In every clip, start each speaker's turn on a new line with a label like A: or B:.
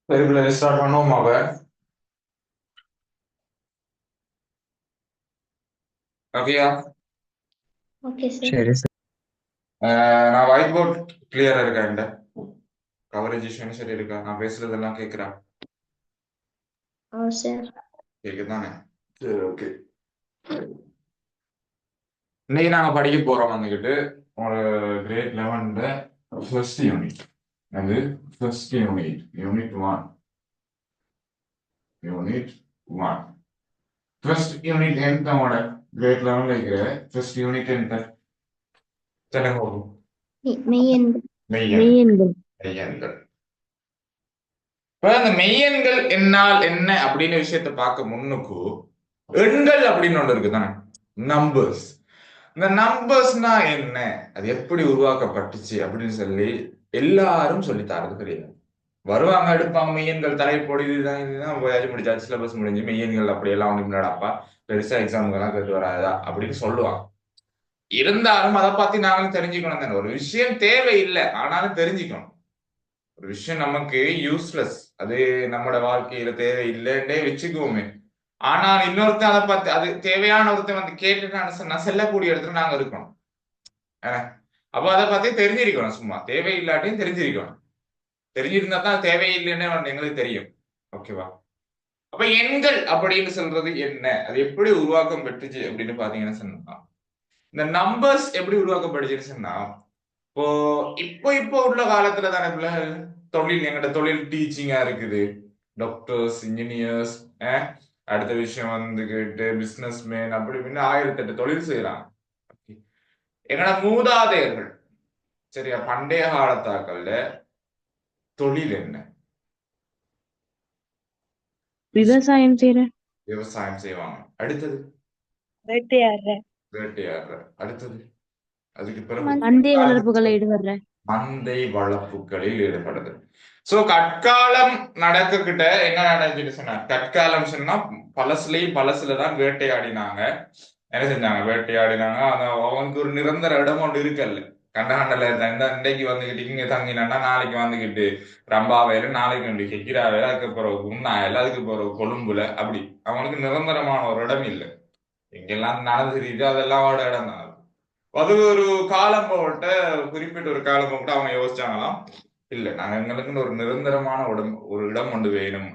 A: லைவ்ல ஸ்டார்ட் பண்ணுவோமாவ? ஓகேயா?
B: Okay sir.
C: சரி சார்.
A: நான் ஒயிட் போர்ட் கிளியரா இருக்கா? என்கிட்ட கவரேஜ் இஷ்யூன்னு சரி இருக்கா? நான் பேசுறதெல்லாம் கேட்குறேன்?
B: சார்.
A: கேட்குதானே? சரி, ஓகே. இன்னைக்கு நாங்க படிக்க போறோம் வந்துக்கிட்டு ஒரு கிரேட் 11 ஃபர்ஸ்ட் யூனிட். அது first unit, unit 1. Unit 1. First unit ಎಂತಮೋಡ ಗ್ರೇಟ್ 11 இருக்கிற ஃபர்ஸ்ட் யூனிட் ಎಂತ தெலுங்கு
B: மெய்யெண்கள்.
A: மெய்யெண்கள். மெய்யெண்கள். இப்ப இந்த மெய்யெண்கள் என்னால் என்ன அப்படின்னு விஷயத்த பார்க்க முன்னுக்கு எண்கள் அப்படின்னு ஒன்று இருக்குதானே, நம்பர்ஸ். இந்த நம்பர்ஸ்னா என்ன, அது எப்படி உருவாக்கப்பட்டுச்சு அப்படின்னு சொல்லி எல்லாரும் சொல்லி தரது கிடையாது. வருவாங்க, எடுப்பாங்க, மெய்யெண்கள் தலைப்போடு இதுதான் போயாச்சு, முடிச்சாச்சு, சிலபஸ் முடிஞ்சு மெய்யெண்கள் அப்படியெல்லாம் ஒன்று முன்னாடாப்பா பெருசா எக்ஸாமுக்கெல்லாம் கேட்டு வராதா அப்படின்னு சொல்லுவாங்க. இருந்தாலும் அதை பத்தி நாங்களும் தெரிஞ்சுக்கணும் தானே. ஒரு விஷயம் தேவையில்லை ஆனாலும் தெரிஞ்சுக்கணும். ஒரு விஷயம் நமக்கு யூஸ்லெஸ், அது நம்மட வாழ்க்கையில தேவையில்லைன்னே வச்சுக்குவோமே. ஆனால் இன்னொருத்தன் அதை பார்த்து அது தேவையான ஒருத்தன் வந்து கேட்டுட்டான்னு நான் செல்லக்கூடிய இடத்துல நாங்க இருக்கணும். அப்போ அதை பத்தி தெரிஞ்சிருக்கணும். சும்மா தேவையில்லாட்டையும் தெரிஞ்சிருக்கணும். தெரிஞ்சிருந்தா தான் தேவையில்லைன்னு எங்களுக்கு தெரியும். ஓகேவா? அப்ப எண்கள் அப்படின்னு சொல்றது என்ன, அது எப்படி உருவாக்கம் பெற்றுச்சு அப்படின்னு பாத்தீங்கன்னா சொன்னா, இந்த நம்பர்ஸ் எப்படி உருவாக்கப்பட்டுச்சுன்னு சொன்னா, இப்போ இப்போ இப்போ உள்ள காலத்துல தானே தொழில், எங்கட தொழில் டீச்சிங்கா இருக்குது. டாக்டர்ஸ், இன்ஜினியர்ஸ், அடுத்த விஷயம் வந்துகிட்டு பிசினஸ் மேன், அப்படி இப்படின்னு 1008 தொழில் செய்யறாங்க. எங்கட மூதாதையர்கள், சரியா, பண்டைய காலத்தாக்கள்ல தொழில் என்ன?
C: விவசாயம் செய்யறேன்.
A: விவசாயம் செய்வாங்க. அடுத்தது
C: வேட்டையாடுறேன்.
A: வேட்டையாடுற. அடுத்தது அதுக்கு பிறகு
C: மந்தை வளர்ப்புகளை ஈடுபடுறேன்.
A: மந்தை வளர்ப்புகளில் ஈடுபடுது. சோ கற்காலம் நடக்கிட்ட என்ன நடந்துச்சு சொன்னா, கற்காலம் சொன்னா பழசுலதான் வேட்டையாடினாங்க. என்ன செஞ்சாங்க? வேட்டையாடினாங்க. அவனுக்கு ஒரு நிரந்தர இடம் ஒன்று இருக்கல்ல. கண்டகண்டல இந்த இன்றைக்கு வந்துகிட்டு இங்க தங்கினா நாளைக்கு வந்துகிட்டு ரம்பாவையில, நாளைக்கு வந்து கெக்கிராவையில, அதுக்கப்புறம் உண்ணாயில, அதுக்கப்புறம் கொழும்புல, அப்படி அவனுக்கு நிரந்தரமான ஒரு இடம் இல்லை. எங்கெல்லாம் நடந்துருக்கு அதெல்லாம் அவட இடம் தான். அது ஒரு காலம் போட்ட, குறிப்பிட்ட ஒரு காலம் போட்டு அவங்க யோசிச்சாங்களாம், இல்ல நாங்க எங்களுக்குன்னு ஒரு நிரந்தரமான ஒரு இடம் ஒன்று வேணும்.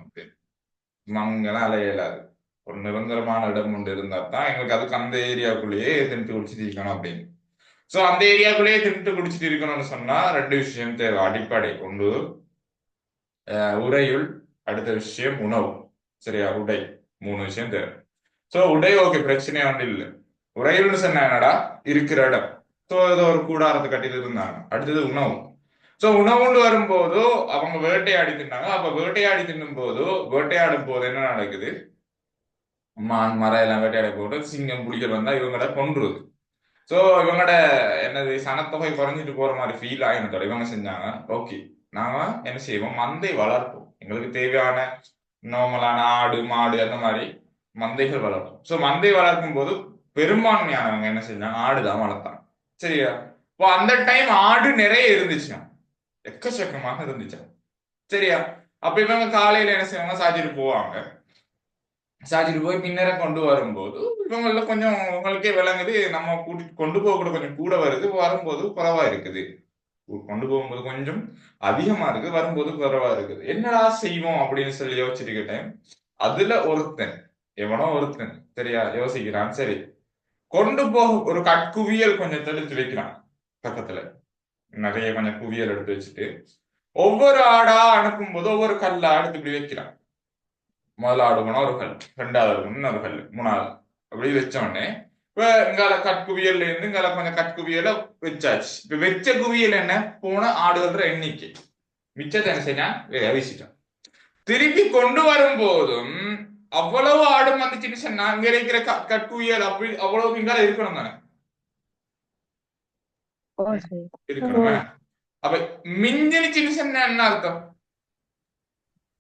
A: அங்கெல்லாம் அலையலாது. ஒரு நிரந்தரமான இடம் ஒன்று இருந்தா தான் எங்களுக்கு அதுக்கு அந்த ஏரியாவுக்குள்ளேயே தின்ட்டு குடிச்சிட்டு இருக்கணும் அப்படின்னு. சோ அந்த ஏரியாக்குள்ளேயே தின்ட்டு குடிச்சிட்டு இருக்கணும்னு சொன்னா ரெண்டு விஷயம் தேவை. அடிப்படை ஒன்று உறையுள், அடுத்த விஷயம் உணவு. சரியா? உடை. 3 விஷயம் தேவை. சோ உடை ஓகே, பிரச்சனையே வந்து இல்லை. உறையுள்னு சொன்னா என்னடா, இருக்கிற இடம். சோ ஏதோ ஒரு கூடாரத்தை கட்டிட்டு இருந்தாங்க. அடுத்தது உணவு. சோ உணவுண்டு வரும்போது அவங்க வேட்டையாடி தின்னாங்க. அப்ப வேட்டையாடி தின்னும் போது, வேட்டையாடும் போது என்ன நடக்குது, மான் மரம் எல்லாம் வேட்டையாட போட்டு சிங்கம் புலிகள் வந்தா இவங்கள கொன்றுது. சோ இவங்களோட என்னது சனத்தொகை குறைஞ்சிட்டு போற மாதிரி ஃபீல் ஆகினதோட இவங்க செஞ்சாங்க, ஓகே நாம என்ன செய்வோம், மந்தை வளர்ப்போம். எங்களுக்கு தேவையான நார்மலான ஆடு மாடு அந்த மாதிரி மந்தைகள் வளர்ப்போம். சோ மந்தை வளர்க்கும் போது பெரும்பான்மையானவங்க என்ன செஞ்சாங்க, ஆடுதான் வளர்த்தாங்க. சரியா? இப்போ அந்த டைம் ஆடு நிறைய இருந்துச்சு, எக்கச்சக்கமாக இருந்துச்சு. சரியா? அப்ப இவங்க காலையில என்ன செய்வாங்க, சாச்சிட்டு போவாங்க. சாச்சிட்டு போய் பின்னர கொண்டு வரும்போது இவங்கள கொஞ்சம் உங்களுக்கே விளங்குது, நம்ம கூட்டிட்டு கொண்டு போக கூட கொஞ்சம் கூட வருது, வரும்போது குறைவா இருக்குது. கொண்டு போகும்போது கொஞ்சம் அதிகமா இருக்கு, வரும்போது குறைவா இருக்குது. என்னடா செய்வோம் அப்படின்னு சொல்லி யோசிச்சுட்டு கேட்டேன். அதுல ஒருத்தன், எவனோ ஒருத்தன், சரியா, யோசிக்கிறான். சரி, கொண்டு போக ஒரு கட்குவியல் கொஞ்சம் தெளித்து வைக்கிறான் பக்கத்துல. நிறைய கொஞ்சம் குவியல் எடுத்து வச்சுட்டு ஒவ்வொரு ஆடா அனுப்பும் போது ஒவ்வொரு கல்லா எடுத்து இப்படி வைக்கிறான். முதல்ல ஆடுகணும் ஒரு கல், ரெண்டாவது ஆடுகணும் இன்னொரு கல், மூணாவது, அப்படி வச்ச உடனே இப்ப இங்கால கற்குவியல்ல இருந்து இங்கால கொஞ்சம் கற்குவியல வச்சாச்சு. இப்ப வச்ச குவியல் என்ன, போன ஆடுகின்ற எண்ணிக்கை. மிச்சத்தை என்ன செய்ய வீசிட்டான். திருப்பி கொண்டு வரும் போதும் அவ்வளவு ஆடு வந்துச்சுன்னு சொன்னா இங்க இருக்கிற கற்குவியல் அப்படி அவ்வளவு இங்கால இருக்கணும் தானே, இருக்கணும். அப்ப மிஞ்சினுச்சுன்னு சொன்னா என்ன அர்த்தம்?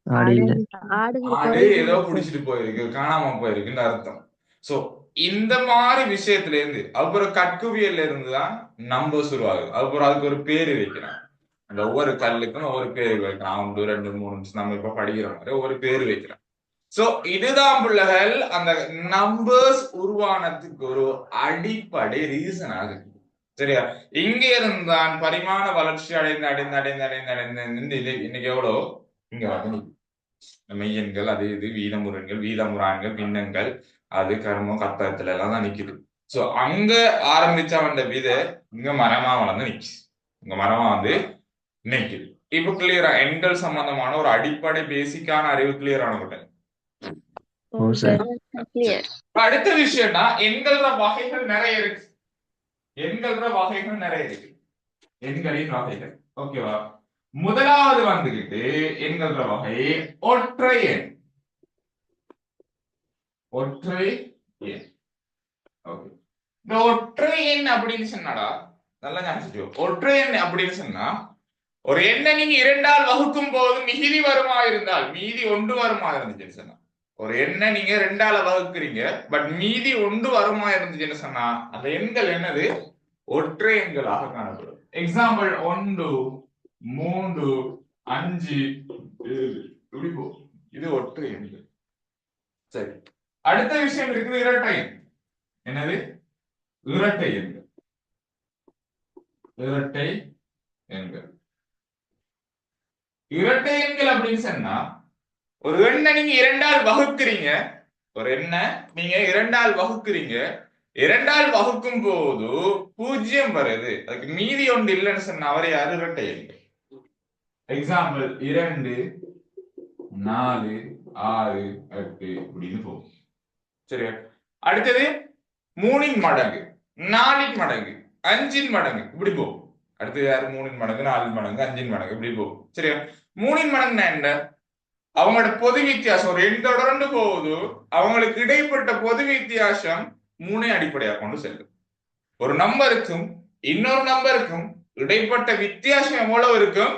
A: ஆடு ஏதோ குடிச்சிட்டு போயிருக்கு, காணாம போயிருக்குன்னு அர்த்தம். சோ இந்த மாதிரி விஷயத்துல இருந்து அப்புறம் கற்குவியல்ல இருந்துதான் நம்பர்ஸ் உருவாகுது. அப்புறம் அதுக்கு ஒரு பேரு வைக்கிறான். அந்த ஒவ்வொரு கல்லுக்கும் ஒவ்வொரு பேர் வைக்கலாம். 1 2 3 நம்ம இப்ப படிக்கிற மாதிரி ஒவ்வொரு பேர் வைக்கிறோம். சோ இதுதான் பிள்ளைகள் அந்த நம்பர்ஸ் உருவானதுக்கு ஒரு அடிப்படை ரீசனாக இருக்கு. சரியா? இங்க இருந்தான் பரிமாண வளர்ச்சி அடைந்து அடைந்து அடைந்து அடைந்து அடைந்து இன்னைக்கு எவ்வளோ இங்க வந்து மெய்யெண்கள், அது இது வீதமுறன்கள், வீதமுறான்கள், பின்னங்கள், அது கர்மம் கத்தத்துல எல்லாம் தான் நிக்குது. சோ அங்க ஆரம்பிச்ச வந்த விதை இங்க மரமா வளர்ந்து நிக்குது. இங்க மரமா வந்து நிக்குது. இப்ப கிளியரா எண்கள் சம்பந்தமான ஒரு அடிப்படை பேசிக்கான அறிவு கிளியர் ஆனவிட்டேன். அடுத்த விஷயம்னா எண்கள வகைகள் நிறைய இருக்கு. எண்கள வகைகள் நிறைய இருக்கு. எண்களின் வகைகள். ஓகேவா? முதலாவது வந்துகிட்டு எண்கள வகை ஒற்றை எண். ஒற்றை எண். ஓகே. இந்த ஒற்றை எண் அப்படின்னு சொன்னாடா நல்லா ஞாபகம். ஒற்றை எண் அப்படின்னு சொன்னா ஒரு எண்ணை நீங்க 2ஆல் வகுக்கும் போது மிகுதி வருமா இருந்தால் மீதி 1 வருமா இருந்துச்சுன்னு சொன்னா ஒரு எண்ணை நீங்க 2ஆல வகுக்கிறீங்க பட் மீதி 1 வருமா இருந்துச்சுன்னு சொன்னா அந்த எண்கள் என்னது ஒற்றை எண்களாக காணப்படும். எக்ஸாம்பிள் 1 3 5 7 இது ஒற்றை எண்கள். சரி, அடுத்த விஷயம் இருக்குது இரட்டை எண். என்னது? இரட்டை எண்கள். இரட்டை எண்கள். இரட்டை எண்கள் அப்படின்னு சொன்னா ஒரு எண்ணை நீங்க 2ஆல் வகுக்கிறீங்க. ஒரு எண்ணை நீங்க 2ஆல் வகுக்கிறீங்க. 2ஆல் வகுக்கும் போது 0 வருது. அதுக்கு மீதி 1 இல்லைன்னு சொன்னா அவர் யாரு? இரட்டை எண்கள். எக்ஸாம்பிள் 2 4 6 8 அப்படின்னு போகும். சரியா? அடுத்தது 3 மடங்கு, 4 மடங்கு, 5 மடங்கு இப்படி போகும். அடுத்தது யாரு? 3 மடங்கு, 4 மடங்கு, 5 மடங்கு இப்படி போகும். சரியா? 3 மடங்குன்னா என்ன? அவங்களோட பொது வித்தியாசம் ஒரு எண் தொடர்ந்து போகுது, அவங்களுக்கு இடைப்பட்ட பொது வித்தியாசம் 3 அடிப்படையாக கொண்டு செல்லும். ஒரு நம்பருக்கும் இன்னொரு நம்பருக்கும் இடைப்பட்ட வித்தியாசம் எவ்வளவு இருக்கும்?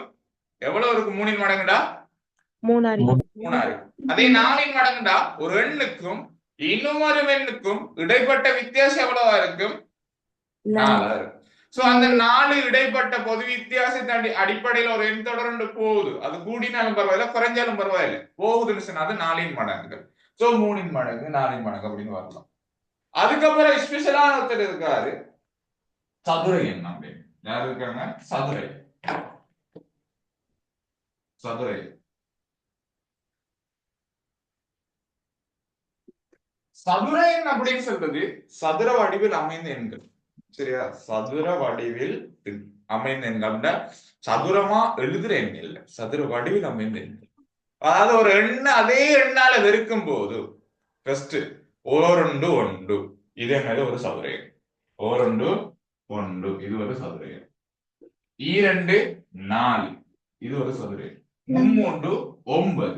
A: எவ்வளவு இருக்கும்? 3 மடங்குடா 3. அதே 4 மடங்குடா ஒரு எண்ணுக்கும் இன்னொரு எண்ணுக்கும் இடைப்பட்ட வித்தியாசம் எவ்வளவா இருக்கும்? 4 இருக்கும். சோ அந்த 4 இடைப்பட்ட பொது வித்தியாசத்தை அடிப்படையில் ஒரு எண் தொடர்ந்து போகுது. அது கூடினாலும் பரவாயில்ல, குறைஞ்சாலும் பரவாயில்ல, போகுதுன்னு சொன்னா அது 4 மடங்குகள். சோ 3 மடங்கு 4 மடங்கு அப்படின்னு வரலாம். அதுக்கப்புறம் ஸ்பெஷலான ஒருத்தர் இருக்காரு, சதுரை எண் அப்படின்னு. யாரு இருக்காங்க? சதுரை. சதுரை சதுர எண் அப்படின்னு சொல்றது சதுர வடிவில் அமைந்த எண்கள். சரியா? சதுர வடிவில் அமைந்த எண்கள் சதுரமா எழுதுற எண் இல்ல, சதுர வடிவில் அமைந்த எண்கள். அதாவது ஒரு எண்ண அதே எண்ணால வெறுக்கும் போது ஃபர்ஸ்ட் 1 1 இது என்னது? ஒரு சதுர எண். 1 1 இது ஒரு சதுர எண். 2 4 இது ஒரு சதுர எண். 3 9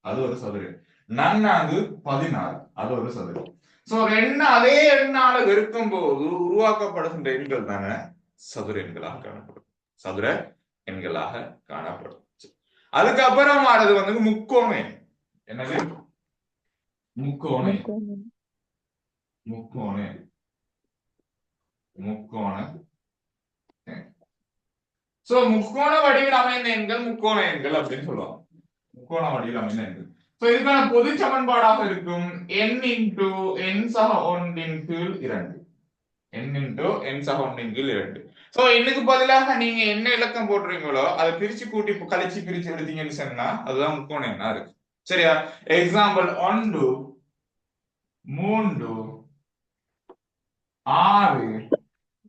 A: அது ஒரு சதுர எண். 4 16 அது ஒரு சதுர எண். சோ ஒரு எண்ண அதே எண்ணால வெறுக்கும் போது உருவாக்கப்படுகின்ற எண்கள் தானே சதுர எண்களாக காணப்படும். சதுர எண்களாக காணப்படும். அதுக்கப்புறம் ஆனது வந்து முக்கோண எண். என்னது? முக்கோண எண். முக்கோண எண். முக்கோண எண். சோ முக்கோண வடிவில் அமைந்த எண்கள் முக்கோண எண்கள் அப்படின்னு சொல்லுவாங்க. முக்கோண வடிவில் அமைந்த எண்கள். சோ இதுக்கான பொது சமன்பாடாக இருக்கும் n இன்டு n சக 1 கீழ் 2. n இன்டு n சக 1 கீழ் 2. சோ இன்னுக்கு பதிலாக நீங்க என்ன இலக்கம் போடுறீங்களோ அதை பிரிச்சு கூட்டி கழிச்சு பிரிச்சு எடுத்தீங்கன்னு சொன்னா அதுதான் முக்கோண எண்ணா இருக்கு. சரியா? எக்ஸாம்பிள் 1 3 6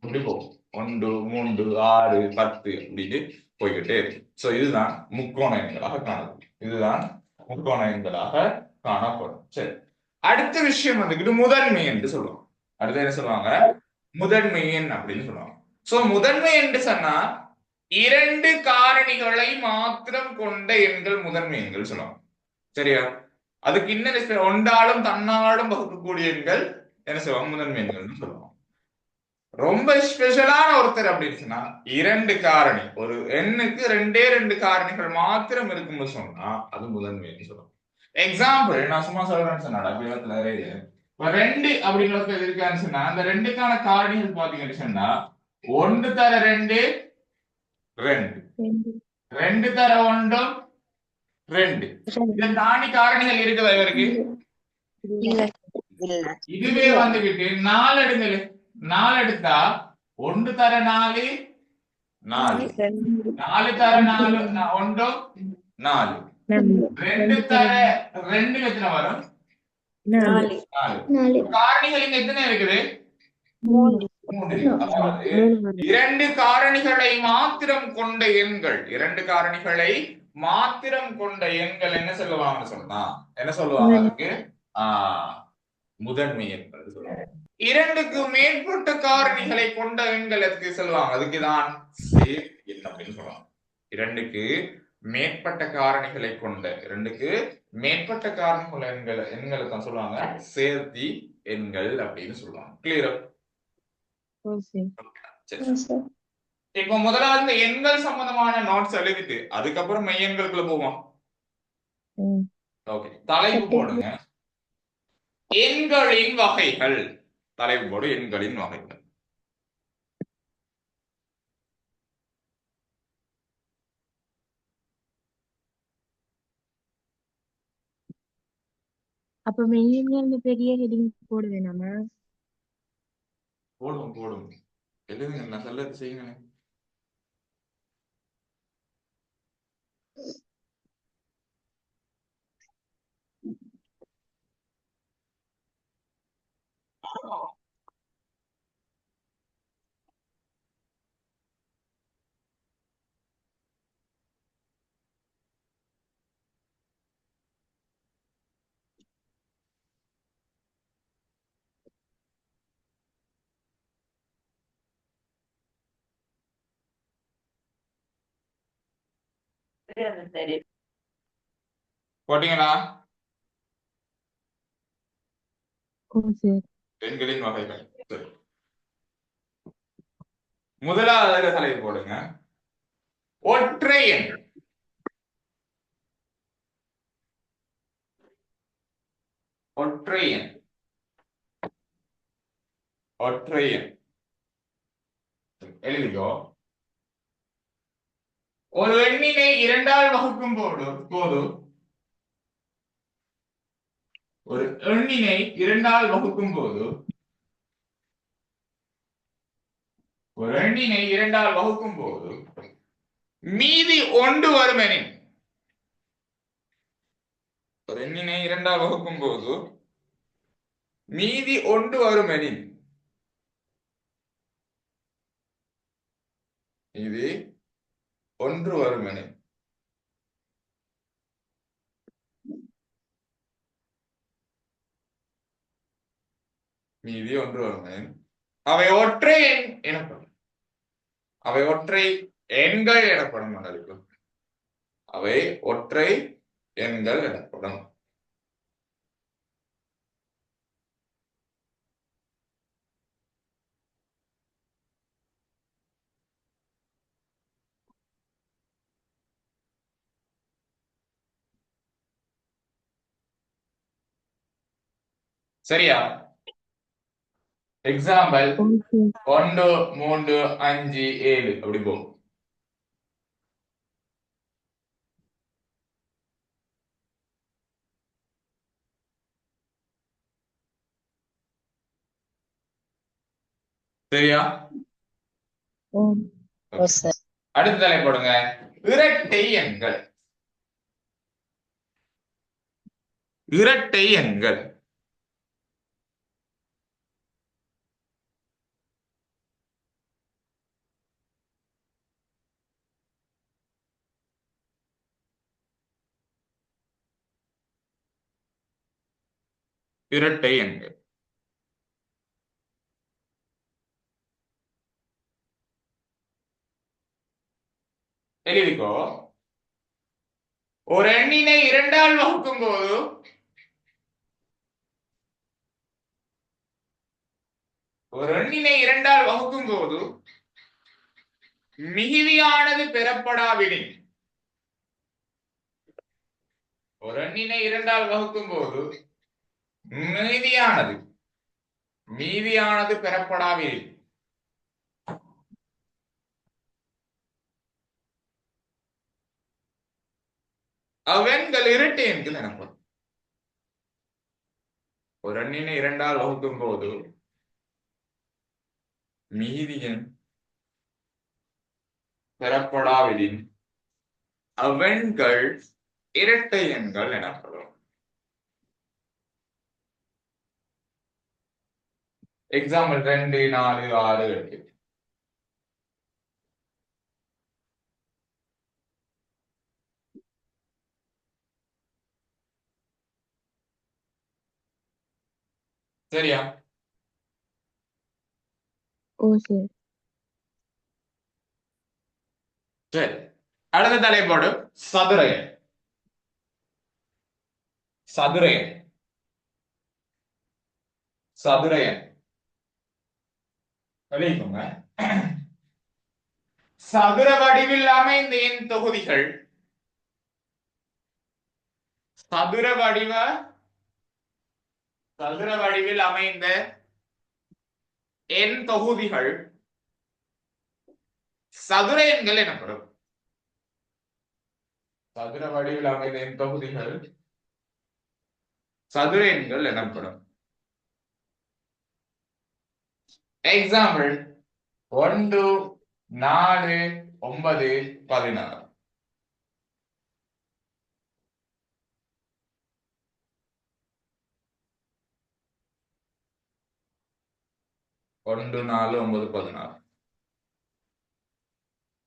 A: இப்படி போகும். 1 3 6 10 அப்படின்னு போய்கிட்டே இருக்கு. சோ இதுதான் முக்கோண எண்களாக காணப்படும். இதுதான் முக்கோண எண்களாக காணப்படும். சரி, அடுத்த விஷயம் வந்துக்கிட்டு முதன்மை என்று சொல்லுவாங்க. அடுத்து என்ன சொல்லுவாங்க? முதன்மை எண் அப்படின்னு சொல்லுவாங்க. சோ முதன்மை என்று சொன்னா 2 காரணிகளை மாத்திரம் கொண்ட எண்கள் முதன்மை எண்கள் சொல்லுவாங்க. சரியா? அதுக்கு இன்னும் ஒன்றாலும் தன்னாலும் வகுக்கக்கூடிய எண்கள் என்ன சொல்லுவாங்க? முதன்மை எண்கள் சொல்லுவாங்க. ரொம்ப ஸ்பெஷலான ஒருத்தர் அப்படின்னு சொன்னா 2 காரணி, ஒரு எண்ணுக்கு 2 காரணிகள் மாத்திரம் இருக்கும்னு சொன்னா அது முதன்மை சொல்லுவோம். எக்ஸாம்பிள் நான் சும்மா சொல்றேன்னு சொன்னா இப்ப 2 அப்படிங்கிறது இருக்கான்னு சொன்னா அந்த 2க்கான காரணிகள் பாத்தீங்கன்னு சொன்னா 1 தர 2 2 ரெண்டு தர ஒன்றும் ரெண்டு. இதை தாண்டி காரணிகள் இருக்குதா இவருக்கு?
C: இல்ல.
A: இதுவே வந்துகிட்டு 4 எடுங்க. 4 எடுத்தா 1 தர 4 4, 4 தர 4 ஒன்றும் 4, 2 தர 2 எத்தனை வரும்? 4.
B: 4
A: காரணிகள் இங்க எத்தனை இருக்குது? 3. அதாவது 2 காரணிகளை மாத்திரம் கொண்ட எண்கள், 2 காரணிகளை மாத்திரம் கொண்ட எண்கள் என்ன சொல்லுவாங்கன்னு சொன்னா என்ன சொல்லுவாங்க அதுக்கு? முதன்மை எண்கள் சொல்லுவாங்க. 2க்கு மேற்பட்ட காரணிகளை கொண்ட எண்கள் எதுக்கு சொல்லுவாங்க? அதுக்குதான் சேர்த்து எண் அப்படின்னு சொல்லுவாங்க. 2க்கு மேற்பட்ட காரணிகளை கொண்ட 2க்கு மேற்பட்ட காரணிகள் எண்களை தான் சொல்லுவாங்க சேர்த்தி எண்கள் அப்படின்னு சொல்லுவாங்க. கிளியரா? இப்போ முதலாவது இந்த எண்கள் சம்பந்தமான நோட்ஸ் எழுதிட்டு அதுக்கப்புறம் மெய்யெண்களுக்குள்ள போவோம். ஓகே, தலைப்பு போடுங்க. எண்களின் வகைகள். தலைப்பு போடு, எண்களின் வகைகள்.
C: அப்ப மெய்யெண்கள் பெரிய ஹெடிங் போட வேணாமா?
A: போடும் போடும், எழுதுங்க, நான் சொல்ல செய்யுங்க. போட்டீங்களா? எண்களின் வகைகள். முதலாவது தலைப்பு போடுங்க. ஒற்றை எண். ஒற்றை எண். ஒற்றை எண் எழுதிக்கோ. ஒரு எண்ணினை 2ஆல் வகுக்கும் போது ஒரு எண்ணினை 2ஆல் வகுக்கும் போது ஒரு எண்ணினை 2ஆல் வகுக்கும் போது மீதி 1 வருமெனின், ஒரு எண்ணினை 2ஆல் வகுக்கும் போது மீதி 1 வருமெனின், இது 1 வருமெனின் மீதி 1 வருமெனின் அவை ஒற்றை எண் எனப்படும். அவை ஒற்றை எண்கள் எனப்படும். அவை ஒற்றை எண்கள் எனப்படும். சரியா? எக்ஸாம்பிள் 1 3 5 7 அப்படி போகும். சரியா? அடுத்த தலைப்பு போடுங்க. இரட்டை எண்கள். இரட்டை எண்கள். இரட்டை எண்கள். எழுதிக்கோ. ஒரு எண்ணினை 2ஆல் வகுக்கும் போது ஒரு எண்ணினை 2ஆல் வகுக்கும் போது மிகுதியானது பெறப்படாவிடின், ஒரு எண்ணினை 2ஆல் வகுக்கும் போது மீதியானது பெறப்படாவிடின் அவன்கள் இரட்டை எண்கள் எனப்படும். ஒரு எண்ணினை இரண்டால் வகுக்கும் போது மீதி எண் பெறப்படாவிடின் அவன்கள் இரட்டை எண்கள் எனப்படும். எக்ஸாம்பிள் 2, 4, 6, 8. சரியா?
C: ஓ சரி.
A: சரி, அடுத்த தலைப்போடு சதுர எண். சதுர எண் சதுர எண் எழுதிக்கோங்க. சதுர வடிவில் அமைந்த எண் தொகுதிகள் சதுர வடிவில் அமைந்த எண் தொகுதிகள் சதுர எண்கள் எனப்படும். சதுர வடிவில் அமைந்த எண் தொகுதிகள் சதுர எண்கள் எனப்படும். எக்ஸாம்பிள் 1, 4, 9, 16. ஒன்று, 4, 9, 16.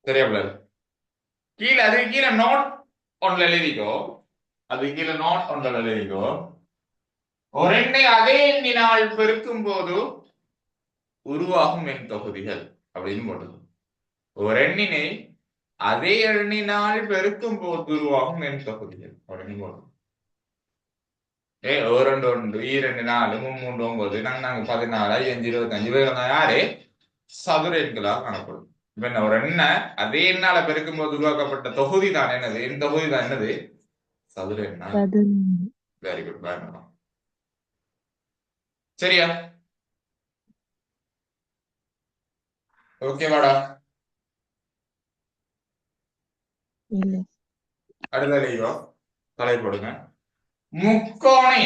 A: சரியா பிள்ளை? கீழே நோட் ஒன்றில் எழுதிக்கோ. அது கீழே நோட் ஒன்றில் எழுதிக்கோ. ஒரு எண்ணை அதே எண்ணினால் பெருக்கும் போது உருவாகும் எண் தொகுதிகள் அப்படின்னு போடுது. ஒரு எண்ணினை அதே எண்ணினால் பெருக்கும் போது உருவாகும் எண் தொகுதிகள் அப்படின்னு போடுது. 1, 2, 1, 2, 4, 3, 9, 4, 14, 5, 25 இவைகள் யாரு சதுர எண்களாக காணப்படும். இப்ப என்ன ஒரு எண்ணை அதே எண்ணால பெருக்கும் போது உருவாக்கப்பட்ட தொகுதி தான் என்னது? எண் தொகுதி தான் என்னது? சதுர எண்ணா. Very good. பயணம். சரியா? ஓகேவாடா?
C: இல்ல.
A: அடுத்த லீவோ தலை போடுங்க. முக்கோணே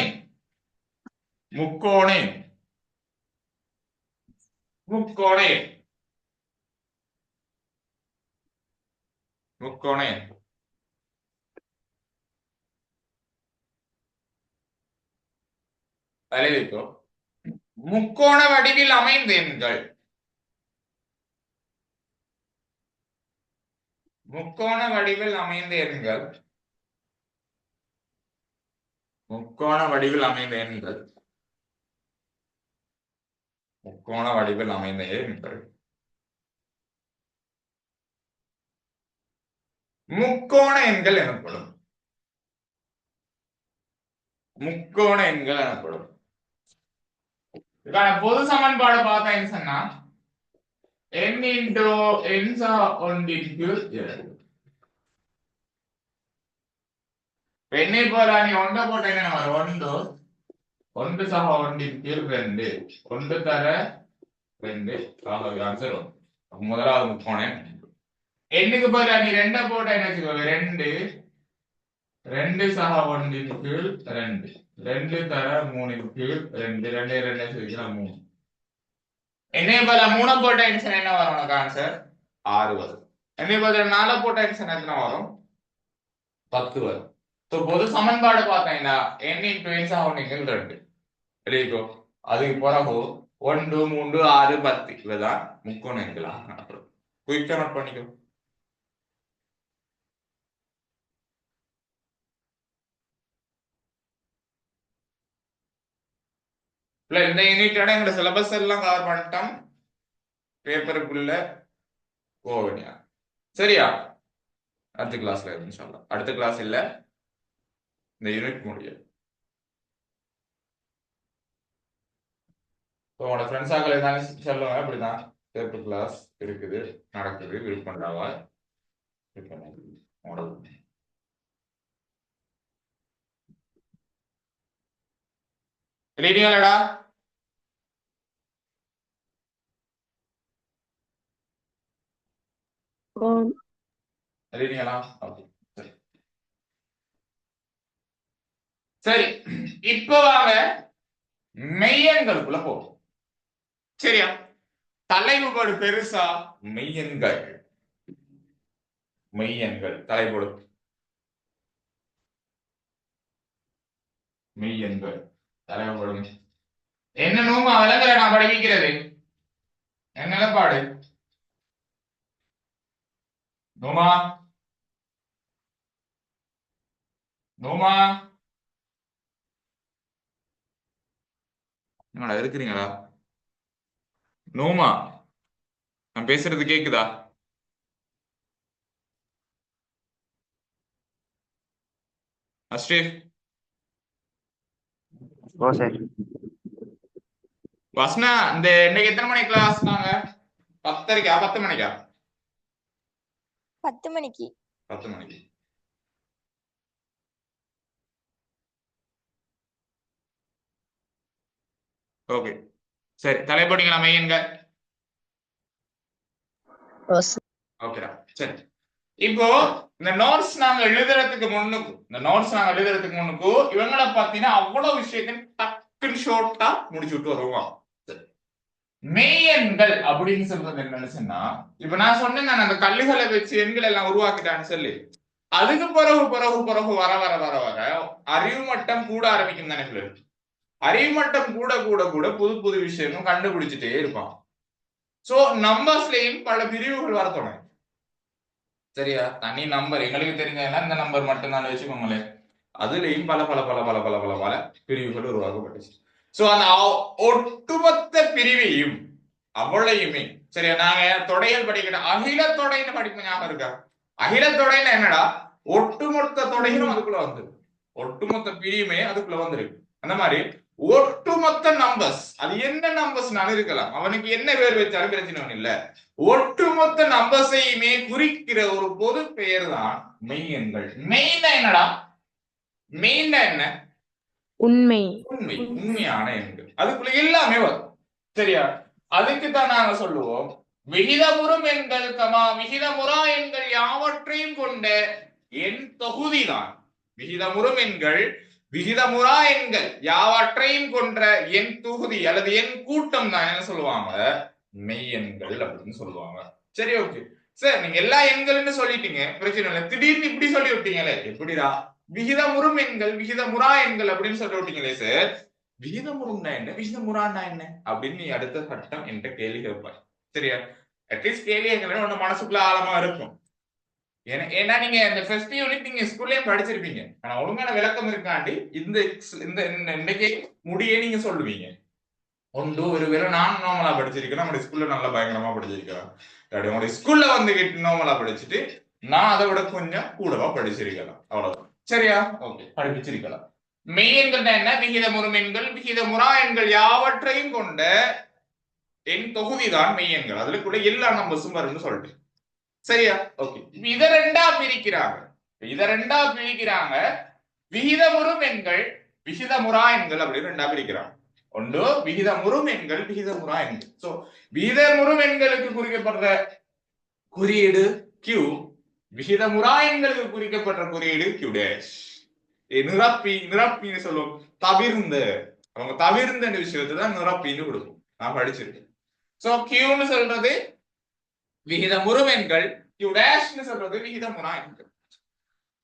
A: முக்கோணே முக்கோணே முக்கோணே தலைவிக்கோ. முக்கோண வடிவில் அமைந்த எண்கள் முக்கோண வடிவில் அமைந்த எண்கள் முக்கோண வடிவில் அமைந்த எண்கள் முக்கோண வடிவில் அமைந்த எண்கள் முக்கோண எண்கள் எனப்படும். முக்கோண எண்கள் எனப்படும். இதுக்கான பொது சமன்பாடு பார்த்தேன்னு சொன்னா n into n ஒன்றிற்கு 2. பெண்ணை போல நீ ஒன்றை போட்ட என்ன வரும்? 1 சக ஒன்றிற்கு 2. 1 தர 2 ஆகவே ஆன்சர் 1. முதலாவது முக்கோணம். எண்ணுக்கு பதிலா நீ 2 போட்ட என்ன வச்சுக்கோ? 2 2 சக ஒன்றிற்கு 2. 2 தர 3ற்கு 2. 2 2 சொல்லிக்கலாம் 3. என்னை பதிலா 3 போட்ட என்ன வரும் உனக்கு ஆன்சர்? 6 வரும். என்னை பதிலா 4 போட்ட எத்தனை வரும்? 10 வரும். பொது சமன்பாடு பார்த்தீங்கன்னா n into n சக ஒன்றிற்கு 2 எழுதிக்கோ. அதுக்கு பிறகு 1, 3, 6, 10 இவைதான் முக்கோண எண்களாக காணப்படும். குயிக்கா நோட் பண்ணிக்கோ. இந்த யூனிட்டோட எங்க சிலபஸ் எல்லாம் கவர் பண்ணிட்டோம். பேப்பருக்குள்ள போவனியா? சரியா? அடுத்த கிளாஸ்ல இன்ஷால்லா. அடுத்த கிளாஸ் இல்ல, இந்த யூனிட் முடியும். உங்களோட ஃப்ரெண்ட்ஸ் ஆக்கள் இருந்தாலும் சொல்லுவாங்க. அப்படிதான் பேப்பர் கிளாஸ் இருக்குது, நடக்குது. விருப்பம்டாவா எழுதிங்களா?
C: ஓ
A: எழுதிங்களா? ஓகே. சரி, இப்ப வாங்க மெய்யெண்களுக்குள்ள போவோம். சரியா? தலைவுபாடு பெருசா? மெய்யெண்கள். மெய்யெண்கள் தலைப்படும் மெய்யெண்கள் தலைப்படும் என்ன நோமா விளங்கல நான் படிக்கிறது என்ன நிலப்பாடு நோமா நோமா என்னடா இருக்கிறீங்களா நோமா நான் பேசுறது கேக்குதா அஸ்ரீஃப்
D: ஓ சார்
A: வசனா இந்த இன்னைக்கு எத்தனை மணிக்கு கிளாஸ் நாங்க 10:30 10 மணிக்கா
E: 10 மணிக்கு
A: 10 மணிக்கு ஓகே சரி தலைப்படிங்களா மெய்யன்கள் ஓகேடா சரி இப்போ இந்த நோட்ஸ் நாங்க எழுதுறதுக்கு முன்னுக்கு இவங்களை பாத்தீங்கன்னா அவ்வளவு விஷயத்தையும் டக்குன்னு ஷார்ட்டா முடிச்சு விட்டு வருவோம் மெய்யெண்கள் அப்படின்னு சொல்றது என்னன்னு சொன்னா இப்ப நான் சொன்னேன் நான் அந்த கல்லுகளை வச்சு எண்கள் எல்லாம் உருவாக்கிட்டான்னு சொல்லி அதுக்கு பிறகு வர வர வர வர அறிவு மட்டம் கூட ஆரம்பிக்கும் தானே பிள்ளைகள் அறிவு மட்டம் கூட கூட கூட புது புது விஷயமும் கண்டுபிடிச்சிட்டே இருப்பான் சோ நம்பர்ஸ்லயும் பல பிரிவுகள் வர தொடங்கும் சரியா தனி நம்பர் எங்களுக்கு தெரிஞ்சதுன்னா இந்த நம்பர் மட்டும் தான் வச்சுக்கோங்களேன் அதுலயும் பல பல பல பல பல பல பல பிரிவுகள் உருவாக்கப்பட்டுச்சு சோ அந்த ஒட்டுமொத்த பிரிவையும் அவளையுமே சரியா நாங்க தொடையல் படிக்கிற அகில தொடைன்னு படிப்பு ஞாபகம் இருக்கா அகில தொடைன்னு என்னடா ஒட்டுமொத்த தொடையும் அதுக்குள்ள வந்துருக்கு ஒட்டுமொத்த பிரிவுமே அதுக்குள்ள வந்துருக்கு அந்த மாதிரி ஒட்டுமொத்த நம்பர்ஸ் அது என்ன நம்பர்ஸ்னாலும் இருக்கலாம் அவனுக்கு என்ன பேர் வச்சாலும் பிரச்சனை இல்ல ஒட்டுமொத்த நம்பர்ஸையுமே குறிக்கிற ஒரு பொது பெயர் தான் மெய்யெண்கள் மெய்னா என்னடா மெய்னா என்ன
C: உண்மை
A: உண்மை உண்மையான எண்கள் அதுக்குள்ள எல்லாமே வரும் சரியா அதுக்கு தான் நாங்க சொல்லுவோம் விகிதமுறும் எண்கள் விகிதமுறா எண்கள் யாவற்றையும் கொண்ட எண் தொகுதி தான் விகிதமுறும் எண்கள் விகிதமுறா எண்கள் யாவற்றையும் கொன்ற எண் தொகுதி அல்லது எண் கூட்டம் தான் என்ன சொல்லுவாங்க மெய்யெண்கள் அப்படின்னு சொல்லுவாங்க சரி ஓகே சார் நீங்க எல்லா எண்கள்னு சொல்லிட்டீங்க பிரச்சனை இல்லை திடீர்னு இப்படி சொல்லி விட்டீங்களே எப்படிடா விகிதமுறும் எண்கள் விகிதமுறா எண்கள் அப்படின்னு சொல்லி விட்டீங்களே சார் விகிதமுறும்னா என்ன விகிதமுறான்னா என்ன அப்படின்னு நீ அடுத்த சட்டம் என்கிட்ட கேள்வி கேட்பார் சரியா அட்லீஸ்ட் கேள்வி கேட்கல உங்க மனசுக்குள்ள ஆழமா இருக்கும் ஏன்னா நீங்க இந்த ஃபர்ஸ்ட் யூனிட் நீங்க ஸ்கூல்லயும் படிச்சிருப்பீங்க ஆனா ஒழுங்கான விளக்கம் இருக்காண்டி இந்த இன்னைக்கு முடியே நீங்க சொல்லுவீங்க ஒன்று ஒருவேளை நான் நார்மலா படிச்சிருக்கேன் நம்மளுடைய ஸ்கூல்ல நல்லா பயங்கரமா படிச்சிருக்கிறேன் உங்களுடைய ஸ்கூல்ல வந்து நார்மலா படிச்சுட்டு நான் அதை விட கொஞ்சம் கூடவா படிச்சிருக்கலாம் அவ்வளவு சரியா ஓகே படிச்சிருக்கலாம் மெய்யெண்கள் என்ன விகிதமுறும் எண்கள் விகிதமுறா எண்கள் யாவற்றையும் கொண்ட எண் தொகுதி தான் மெய்யெண்கள் அதுல கூட எல்லா நம்பர்ஸும் வரும்னு சொல்லிட்டு சரியா ஓகே இத ரெண்டா பிரிக்கிறாங்க விகிதமுறும் எண்கள் விகிதமுறா எண்கள் அப்படின்னு ரெண்டா பிரிக்கிறாங்க ஒன்று விகிதமுறும் எண்கள் விகிதமுறா எண்கள் சோ விகிதமுறும் எண்களுக்கு குறிக்கப்படுற குறியீடு Q விகிதமுறா எண்களுக்கு குறிக்கப்படுற குறியீடு Q டேஷ் நிரப்பின்னு சொல்லுவோம் அவங்க தவிர்ந்த விஷயத்தை தான் நிரப்பின்னு கொடுக்கும் நான் படிச்சிருக்கேன் சோ Qன்னு சொல்றது விகிதமுறும் எண்கள் Q டேஷ்னு சொல்றது விகிதமுறா எண்கள்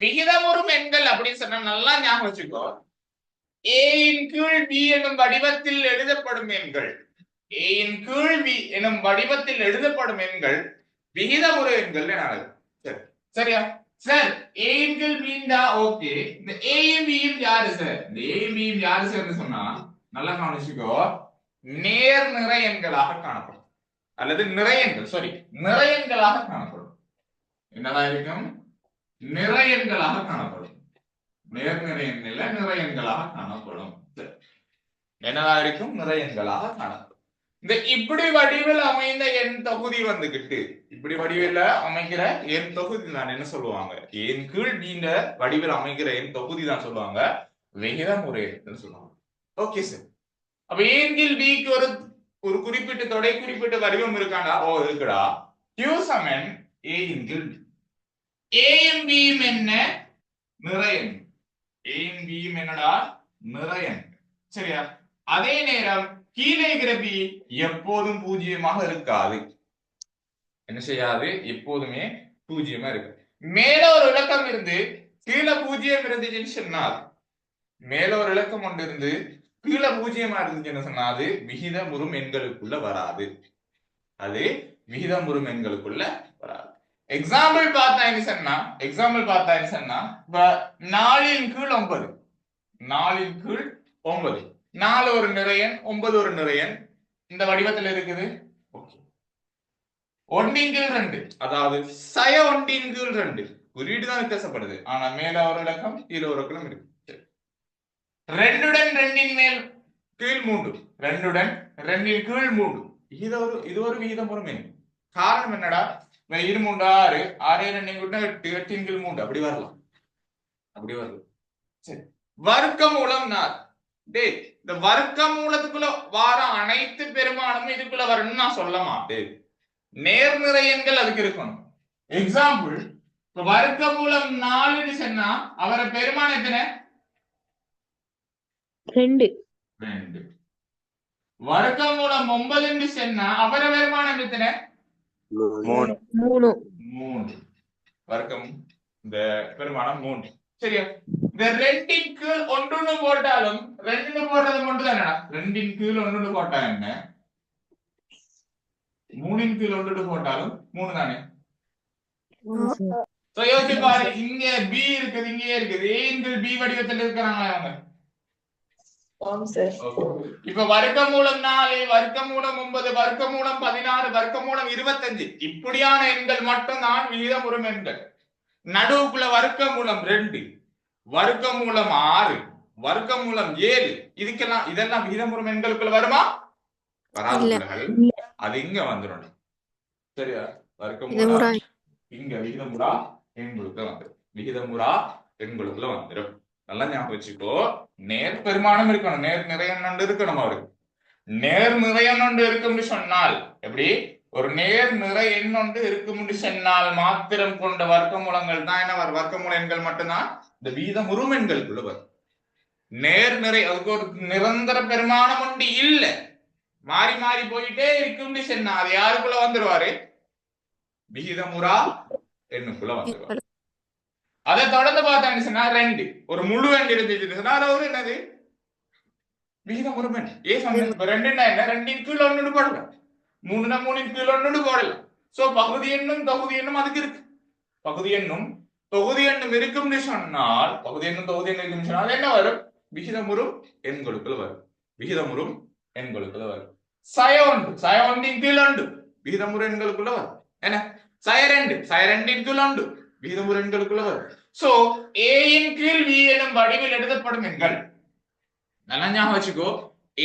A: விகிதமுறும் எண்கள் அப்படின்னு சொன்னா நல்லா ஞாபகம் வச்சுக்கோ A இன் கீழ் B எனும் வடிவத்தில் எழுதப்படும் எண்கள் A இன் கீழ் B எனும் வடிவத்தில் எழுதப்படும் எண்கள் விகிதமுறு எண்கள் சரி சரியா சார் A இன் கீழ் B இன்டா ஓகே இந்த A யும் B யும் யாரு சார் இந்த A யும் B யும் யாரு சார்னு சொன்னா நல்லா கவனிச்சுக்கோ நேர்நிறை எண்களாக காணப்படும் அல்லது நிறையெண்களாக காணப்படும் என்னதான் இருக்கும் நிறையெண்களாக காணப்படும் நேர்நிறை எண்ணில நிறையெண்களாக காணப்படும் என்னதான் இருக்கும் நிறையெண்களாக காணப்படும் இந்த இப்படி வடிவில் அமைந்த எண் தொகுதி வந்துகிட்டு இப்படி வடிவில் அமைக்கிற எண் தொகுதி தான் என்ன சொல்லுவாங்க என் கீழ் நீண்ட வடிவில் அமைக்கிற எண் தொகுதி தான் சொல்லுவாங்க விகிதமுறை எண் சொல்லுவாங்க ஓகே சார் அப்ப ஏன் கீழ் பிக்கு ஒரு குறிப்பிட்ட தொடை குறிப்பிட்ட வடிவம் இருக்காண்டா ஓ இருக்குடா Q சமன் A இன் கீழ் A யும் B யும் என்ன நிறையெண் A யும் B யும் என்னடா நிறையன். சரியா? அதே நேரம் கீழே இருக்கிற பி எப்போதும் பூஜ்ஜியமாக இருக்காது. என்ன செய்யாது? எப்போதுமே பூஜ்ஜியமா இருக்கு. மேல ஒரு இலக்கம் இருந்து கீழே பூஜ்ஜியம் இருந்துச்சுன்னு சொன்னால், மேல ஒரு இலக்கம் ஒன்று இருந்து கீழே பூஜ்ஜியமா இருந்துச்சுன்னு சொன்னா அது விகிதமுறும் எண்களுக்குள்ள வராது. அது விகிதமுறும் எண்களுக்குள்ள வராது. எக்ஸாம்பிள் பார்த்தா சொன்னா இப்ப 4 கீழ் 9, 4 கீழ் 9, 4 ஒரு நிறையன், 9 ஒரு நிறையன் இந்த வடிவத்தில் இருக்குது. ஓகே, 1 கீழ் 2, அதாவது சய 1 கீழ் 2 குறியீடு தான் வித்தியாசப்படுது, ஆனா மேல ஒரு இலக்கம் கீழே ஒரு இலக்கம் இருக்கு. 2 2 மேல் கீழ் 3, 2 2 கீழ் 3, இது ஒரு விகிதமுறும் எண். காரணம் என்னடா? 2 3 6, 6 2 8 8 கீழ் 3 அப்படி வரலாம். சரி, வர்க்கமூலம் 4. டேய், இந்த வர்க்கமூலத்துக்குள்ள வார அனைத்து பெருமானமும் இதுக்குள்ள வரணும்னு நான் சொல்ல மாட்டேன். நேர்நிறை எண்கள் அதுக்கு இருக்கணும். எக்ஸாம்பிள், வர்க்கமூலம் 4 சொன்னா அவரை பெருமானம் எத்தனை?
C: 2.
A: வர்க்கமூலம் 9 சொன்னா அவரை பெருமானம் எத்தனை?
C: 3.
A: வர்க்கம் இந்த பெருமானம் 3. சரியா? இந்த 2 கீழ் 1 போட்டாலும் 2 போடுறது மட்டும் தானடா. 2 கீழ் 1 போட்டா என்ன? 3 கீழ் 1 போட்டாலும் 3 தானே. சோ யோசிச்சு பாரு, இங்க பி இருக்குது, இங்கே இருக்குது. ஏ கீழ் பி வடிவத்தில் இருக்கிறாங்களா அவங்க? இப்ப வர்க்கமூலம் 4, வர்க்கமூலம் 9, வர்க்கமூலம் 16, வர்க்கமூலம் 25 இப்படியான எண்கள் மட்டும் தான் விகிதமுறும் எண்கள். நடுவுக்குள்ள வர்க்கமூலம் 2, வர்க்கமூலம் 6, வர்க்கமூலம் 7 இதெல்லாம் விகிதமுறும் எண்களுக்குள்ள வருமா? வராது. அது இங்க வந்துடும். சரியா? வர்க்கமூலம் இங்க விகிதமுறா எண்களுக்குள்ள வந்துடும். விகிதமுறா எண்களுக்குள்ள வந்துடும். நல்லா ஞாபகம் வச்சுக்கோ. நேர் பெருமானம் இருக்கணும், நேர் நிறையன் இருக்கணும். அவருக்கு நேர் நிறையன் இருக்கும்னு சொன்னால் எப்படி? ஒரு நேர் நிறை எண் ஒன்று இருக்கும் சொன்னால் மாத்திரம் கொண்ட வர்க்கமூலங்கள் தான் என்ன வரும்? வர்க்கமூல எண்கள் மட்டும்தான் இந்த வீதமுறும் எண்களுக்குள்ள வரும். நேர் நிறை அதுக்கு ஒரு நிரந்தர பெருமானம் ஒன்று இல்ல, மாறி மாறி போயிட்டே இருக்கும் சொன்னா அது யாருக்குள்ள வந்துருவாரு? விகிதமுறா எண்ணுக்குள்ள வந்துருவாரு. அதை தொடர்ந்து பார்த்தான்னு சொன்னா 2 ஒரு முழு எண் இருந்துச்சு சொன்னா அது ஒரு என்னது? விகிதமுறும் எண். ஏ சொன்ன 2ன்னா என்ன? 2 கீழ் 1 போடலாம், 3ன்னா 3 கீழ் 1 போடலாம். சோ பகுதி எண்ணும் தொகுதி எண்ணும் அதுக்கு இருக்கு. பகுதி எண்ணும் தொகுதி எண்ணும் இருக்கும்னு சொன்னால் என்ன வரும்? விகிதமுறும் எண்களுக்குள்ள வரும். விகிதமுறும் எண்களுக்குள்ள வரும். சய 1 கீழ் 1 விகிதமுறு எண்களுக்குள்ள வரும். என்ன? சய 2 கீழ் 1 விகிதமுறு எண்களுக்குள்ள வரும். சோ a இன் கீழ் b எனும் வடிவில் எழுதப்படும் எண்கள், நல்லா ஞாபகம் வச்சுக்கோ,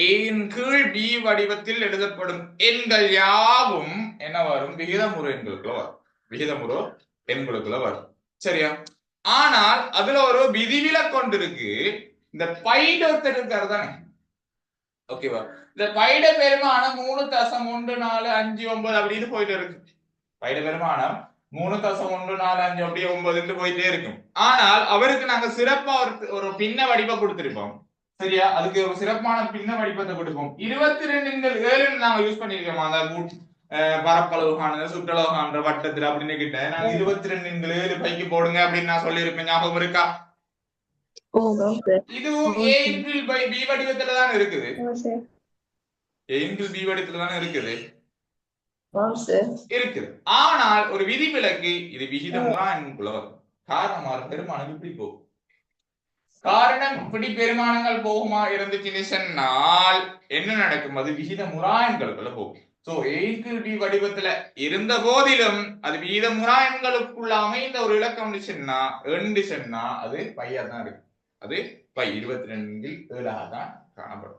A: a இன் கீழ் b வடிவத்தில் எழுதப்படும் எண்கள் யாவும் என்ன வரும்? விகிதமுறு எண்களுக்குள்ள வரும். விகிதமுறு எண்களுக்குள்ள வரும். சரியா? ஆனால் அதுல ஒரு விதிவிலக்கு கொண்டு இருக்கு. இந்த பைட இருக்கிறது தானே. ஓகேவா? இந்த பைட பெருமானம் 3.145 அப்படின்னு போயிட்டு இருக்கு. பைட பெருமானம் 3.145 அப்படியே 9 போயிட்டே இருக்கும். ஆனால் அவருக்கு நாங்க சிறப்பா ஒரு பின்ன வடிவ கொடுத்திருப்போம். சரியா? அதுக்கு ஒரு சிறப்பான பின்ன வடிவத்தை கொடுப்போம். 22 நாங்க யூஸ் பண்ணிருக்கோம். அந்த பரப்பளவுகான சுற்றளவுகான வட்டத்தில் அப்படின்னு கிட்ட நாங்க 22 பைக்கு போடுங்க அப்படின்னு நான் சொல்லியிருப்பேன். ஞாபகம் இருக்கா? இதுவும் a இன்கிள் b வடிவத்துல தான் இருக்குது. a இன்கிள் b வடிவத்துல தான் இருக்குது. ஆனால் ஒரு விதிவிலக்கு, இது விகிதமுறா எண்ணுக்குள்ள வரும். காரணமாக பெருமானம் இப்படி போகும். காரணம் இப்படி பெருமானங்கள் போகுமா இருந்துச்சுன்னு சொன்னால் என்ன நடக்கும்? அது விகிதமுறா எண்களுக்குள்ள போகும். சோ a இன்கிள் b வடிவத்துல இருந்த போதிலும் அது விகிதமுறா எண்களுக்குள்ள அமைந்த ஒரு இலக்கம் சொன்னா அது பையா தான் இருக்கு. அது பை 22 தான் காணப்படும்.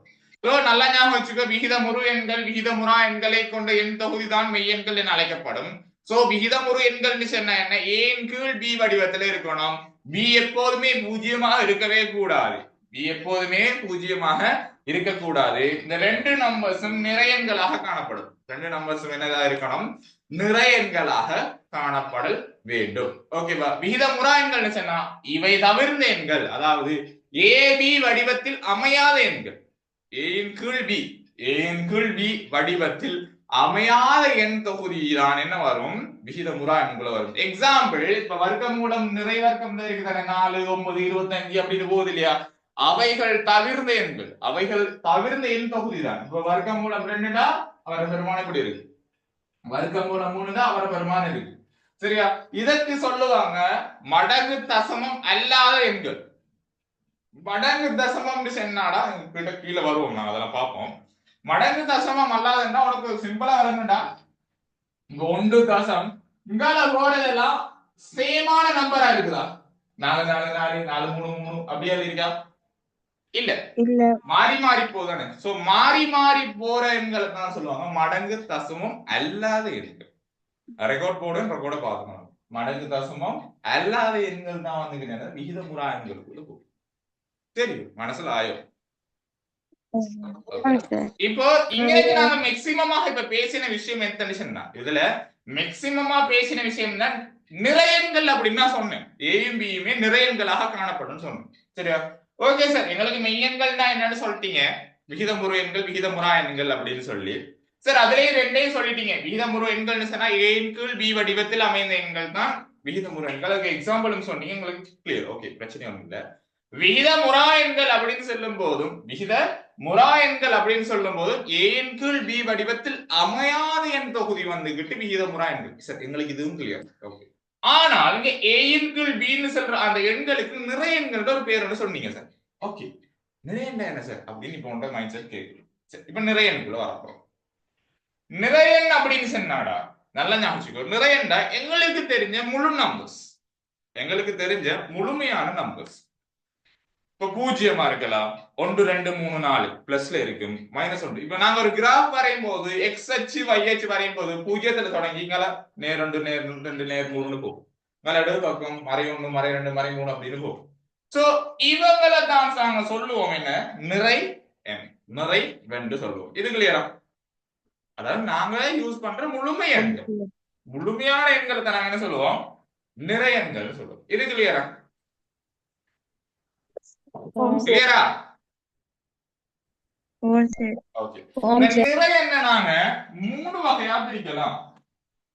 A: நல்லா ஞாபகம் வச்சுக்கோ, விகிதமுறு எண்கள் விகிதமுறா எண்களை கொண்ட எண் தொகுதி தான் மெய்யெண்கள் என அழைக்கப்படும். சோ விகிதமுறு எண்கள் சொன்னா என்ன? a இன் கீழ் b வடிவத்துல இருக்கணும். b எப்போதுமே பூஜ்ஜியமாக இருக்கவே கூடாது. b எப்போதுமே பூஜ்ஜியமாக இருக்கக்கூடாது. இந்த 2 நம்பர்ஸும் நிறையன்களாக காணப்படும். ரெண்டு நம்பர்ஸும் என்னதா இருக்கணும், நிறை எண்களாக காணப்படல் வேண்டும். ஓகேவா? விகிதமுறா எண்கள்னு சொன்னா இவை தவிர்ந்த எண்கள், அதாவது ஏபி வடிவத்தில் அமையாத எண்கள், ஏன் கீழ் பி, ஏன் கீழ் பி வடிவத்தில் அமையாத எண் தொகுதி தான் என்ன வரும், விகிதமுறா எண்குள்ள வரும். எக்ஸாம்பிள், இப்ப வர்க்கமூலம் நிறை வர்க்கம் இருக்குதானே, 4 9 25 அப்படின்னு போகுது இல்லையா, அவைகள் தவிர்ந்த எண்கள், அவைகள் தவிர்ந்த எண் தொகுதி தான். இப்ப வர்க்கமூலம் 2டா அவர பெருமானம் இப்படி இருக்கு, வர்க்கமூலம் 3டா அவர பெருமானம் இருக்கு. சரியா? இதற்கு சொல்லுவாங்க மடங்கு தசமம் அல்லாத எண்கள். மடங்கு தசமம் என்னடா, கிட்ட கீழே வருவோம், நாங்க அதெல்லாம் பார்ப்போம். மடங்கு தசமம் அல்லாதுன்னா உனக்கு சிம்பிளா வரணும்டா, இங்க 1 தசம் இங்கால போறதெல்லாம் சேமான நம்பரா இருக்குதா, 4 4 4 4 3 3 அப்படியே இருக்கா, இல்ல
C: இல்ல.
A: மாறி மாறி போதானே. சோ மாறி மாறி போற எண்களை தான் சொல்லுவாங்க மடங்கு தசமம் அல்லாத எண்கள். ரெக்கார்ட் போட ரெக்கார்ட பாத்துக்கணும். மடங்கு தசமம் அல்லாத எண்கள் தான் வந்து விகிதமுறா எண்களுக்குள்ள போகும். தெரியும், மனசுல ஆயும். இப்போ இங்க நாங்க மேக்ஸிமமாக இப்ப பேசின விஷயம் என்ன, இதுல மேக்ஸிமமா பேசின விஷயம் தான் நிறையன்கள் அப்படின்னா சொன்னேன். ஏயும் பியுமே நிறையன்களாக காணப்படும் சொன்னேன். சரியா? ஓகே சார், எங்களுக்கு மெய்யன்கள்னா என்னன்னு சொல்லிட்டீங்க, விகிதமுறு எண்கள் விகிதமுறா எண்கள் அப்படின்னு சொல்லி. சார் அதுலயும் ரெண்டையும் சொல்லிட்டீங்க. விகிதமுறு எண்கள்னு சொன்னா ஏன் கீழ் பி வடிவத்தில் அமைந்த எண்கள் தான் விகிதமுறு எண்கள். அதுக்கு எக்ஸாம்பிளும் சொன்னீங்க, உங்களுக்கு கிளியர். ஓகே, பிரச்சனை ஒன்றும் இல்லை. விகிதமுறா எண்கள் அப்படின்னு சொல்லும் போதும், விகித முறா எண்கள் அப்படின்னு சொல்லும் போது ஏன் கீழ் பி வடிவத்தில் அமையாத எண் தொகுதி வந்துகிட்டு விகிதமுறா எண்கள். சார் எங்களுக்கு இதுவும் கிளியர். ஓகே, ஆனால் இங்க ஏன் கீழ் பின்னு சொல்ற அந்த எண்களுக்கு நிறைய எண்கள் ஒரு பேர் ஒன்று சொன்னீங்க சார். ஓகே, நிறைய எண் என்ன சார் அப்படின்னு இப்போ உங்க மைண்ட் செட் கேட்குது. சரி, இப்ப நிறைய எண்கள் வரப்போம். நிறைய எண் அப்படின்னு சொன்னாடா நல்லா ஞாபகம், நிறைய எண்ணா எங்களுக்கு தெரிஞ்ச முழு நம்பர்ஸ், எங்களுக்கு தெரிஞ்ச முழுமையான நம்பர்ஸ். இப்ப பூஜ்ஜியமா இருக்கலாம், 1 2 3 4 பிளஸ்ல இருக்கும், -1. இப்ப நாங்க ஒரு கிராஃப் வரையும் போது எக்ஸ் அச்சு y அச்சு வரையும் போது பூஜ்ஜியத்துல தொடங்கி நேர் 2 நேர் 2 நேர் 3 போகும், இடது பக்கம் மறை 1 மறை 2 மறை 3 அப்படின்னு போகும். சோ இவங்களை தான் நாங்க சொல்லுவோம் என்ன, நிறை எண், நிறை வென்று சொல்லுவோம். இது கிளியரா? அதாவது நாங்க யூஸ் பண்ற முழுமை எண்கள், முழுமையான எண்களை தான் நாங்க என்ன சொல்லுவோம், நிறை எண்கள் சொல்லுவோம். இது கிளியரா? கிளியரா? ஓகே. நிறை எண்ணை நாங்க 3 வகையா பிரிக்கலாம்.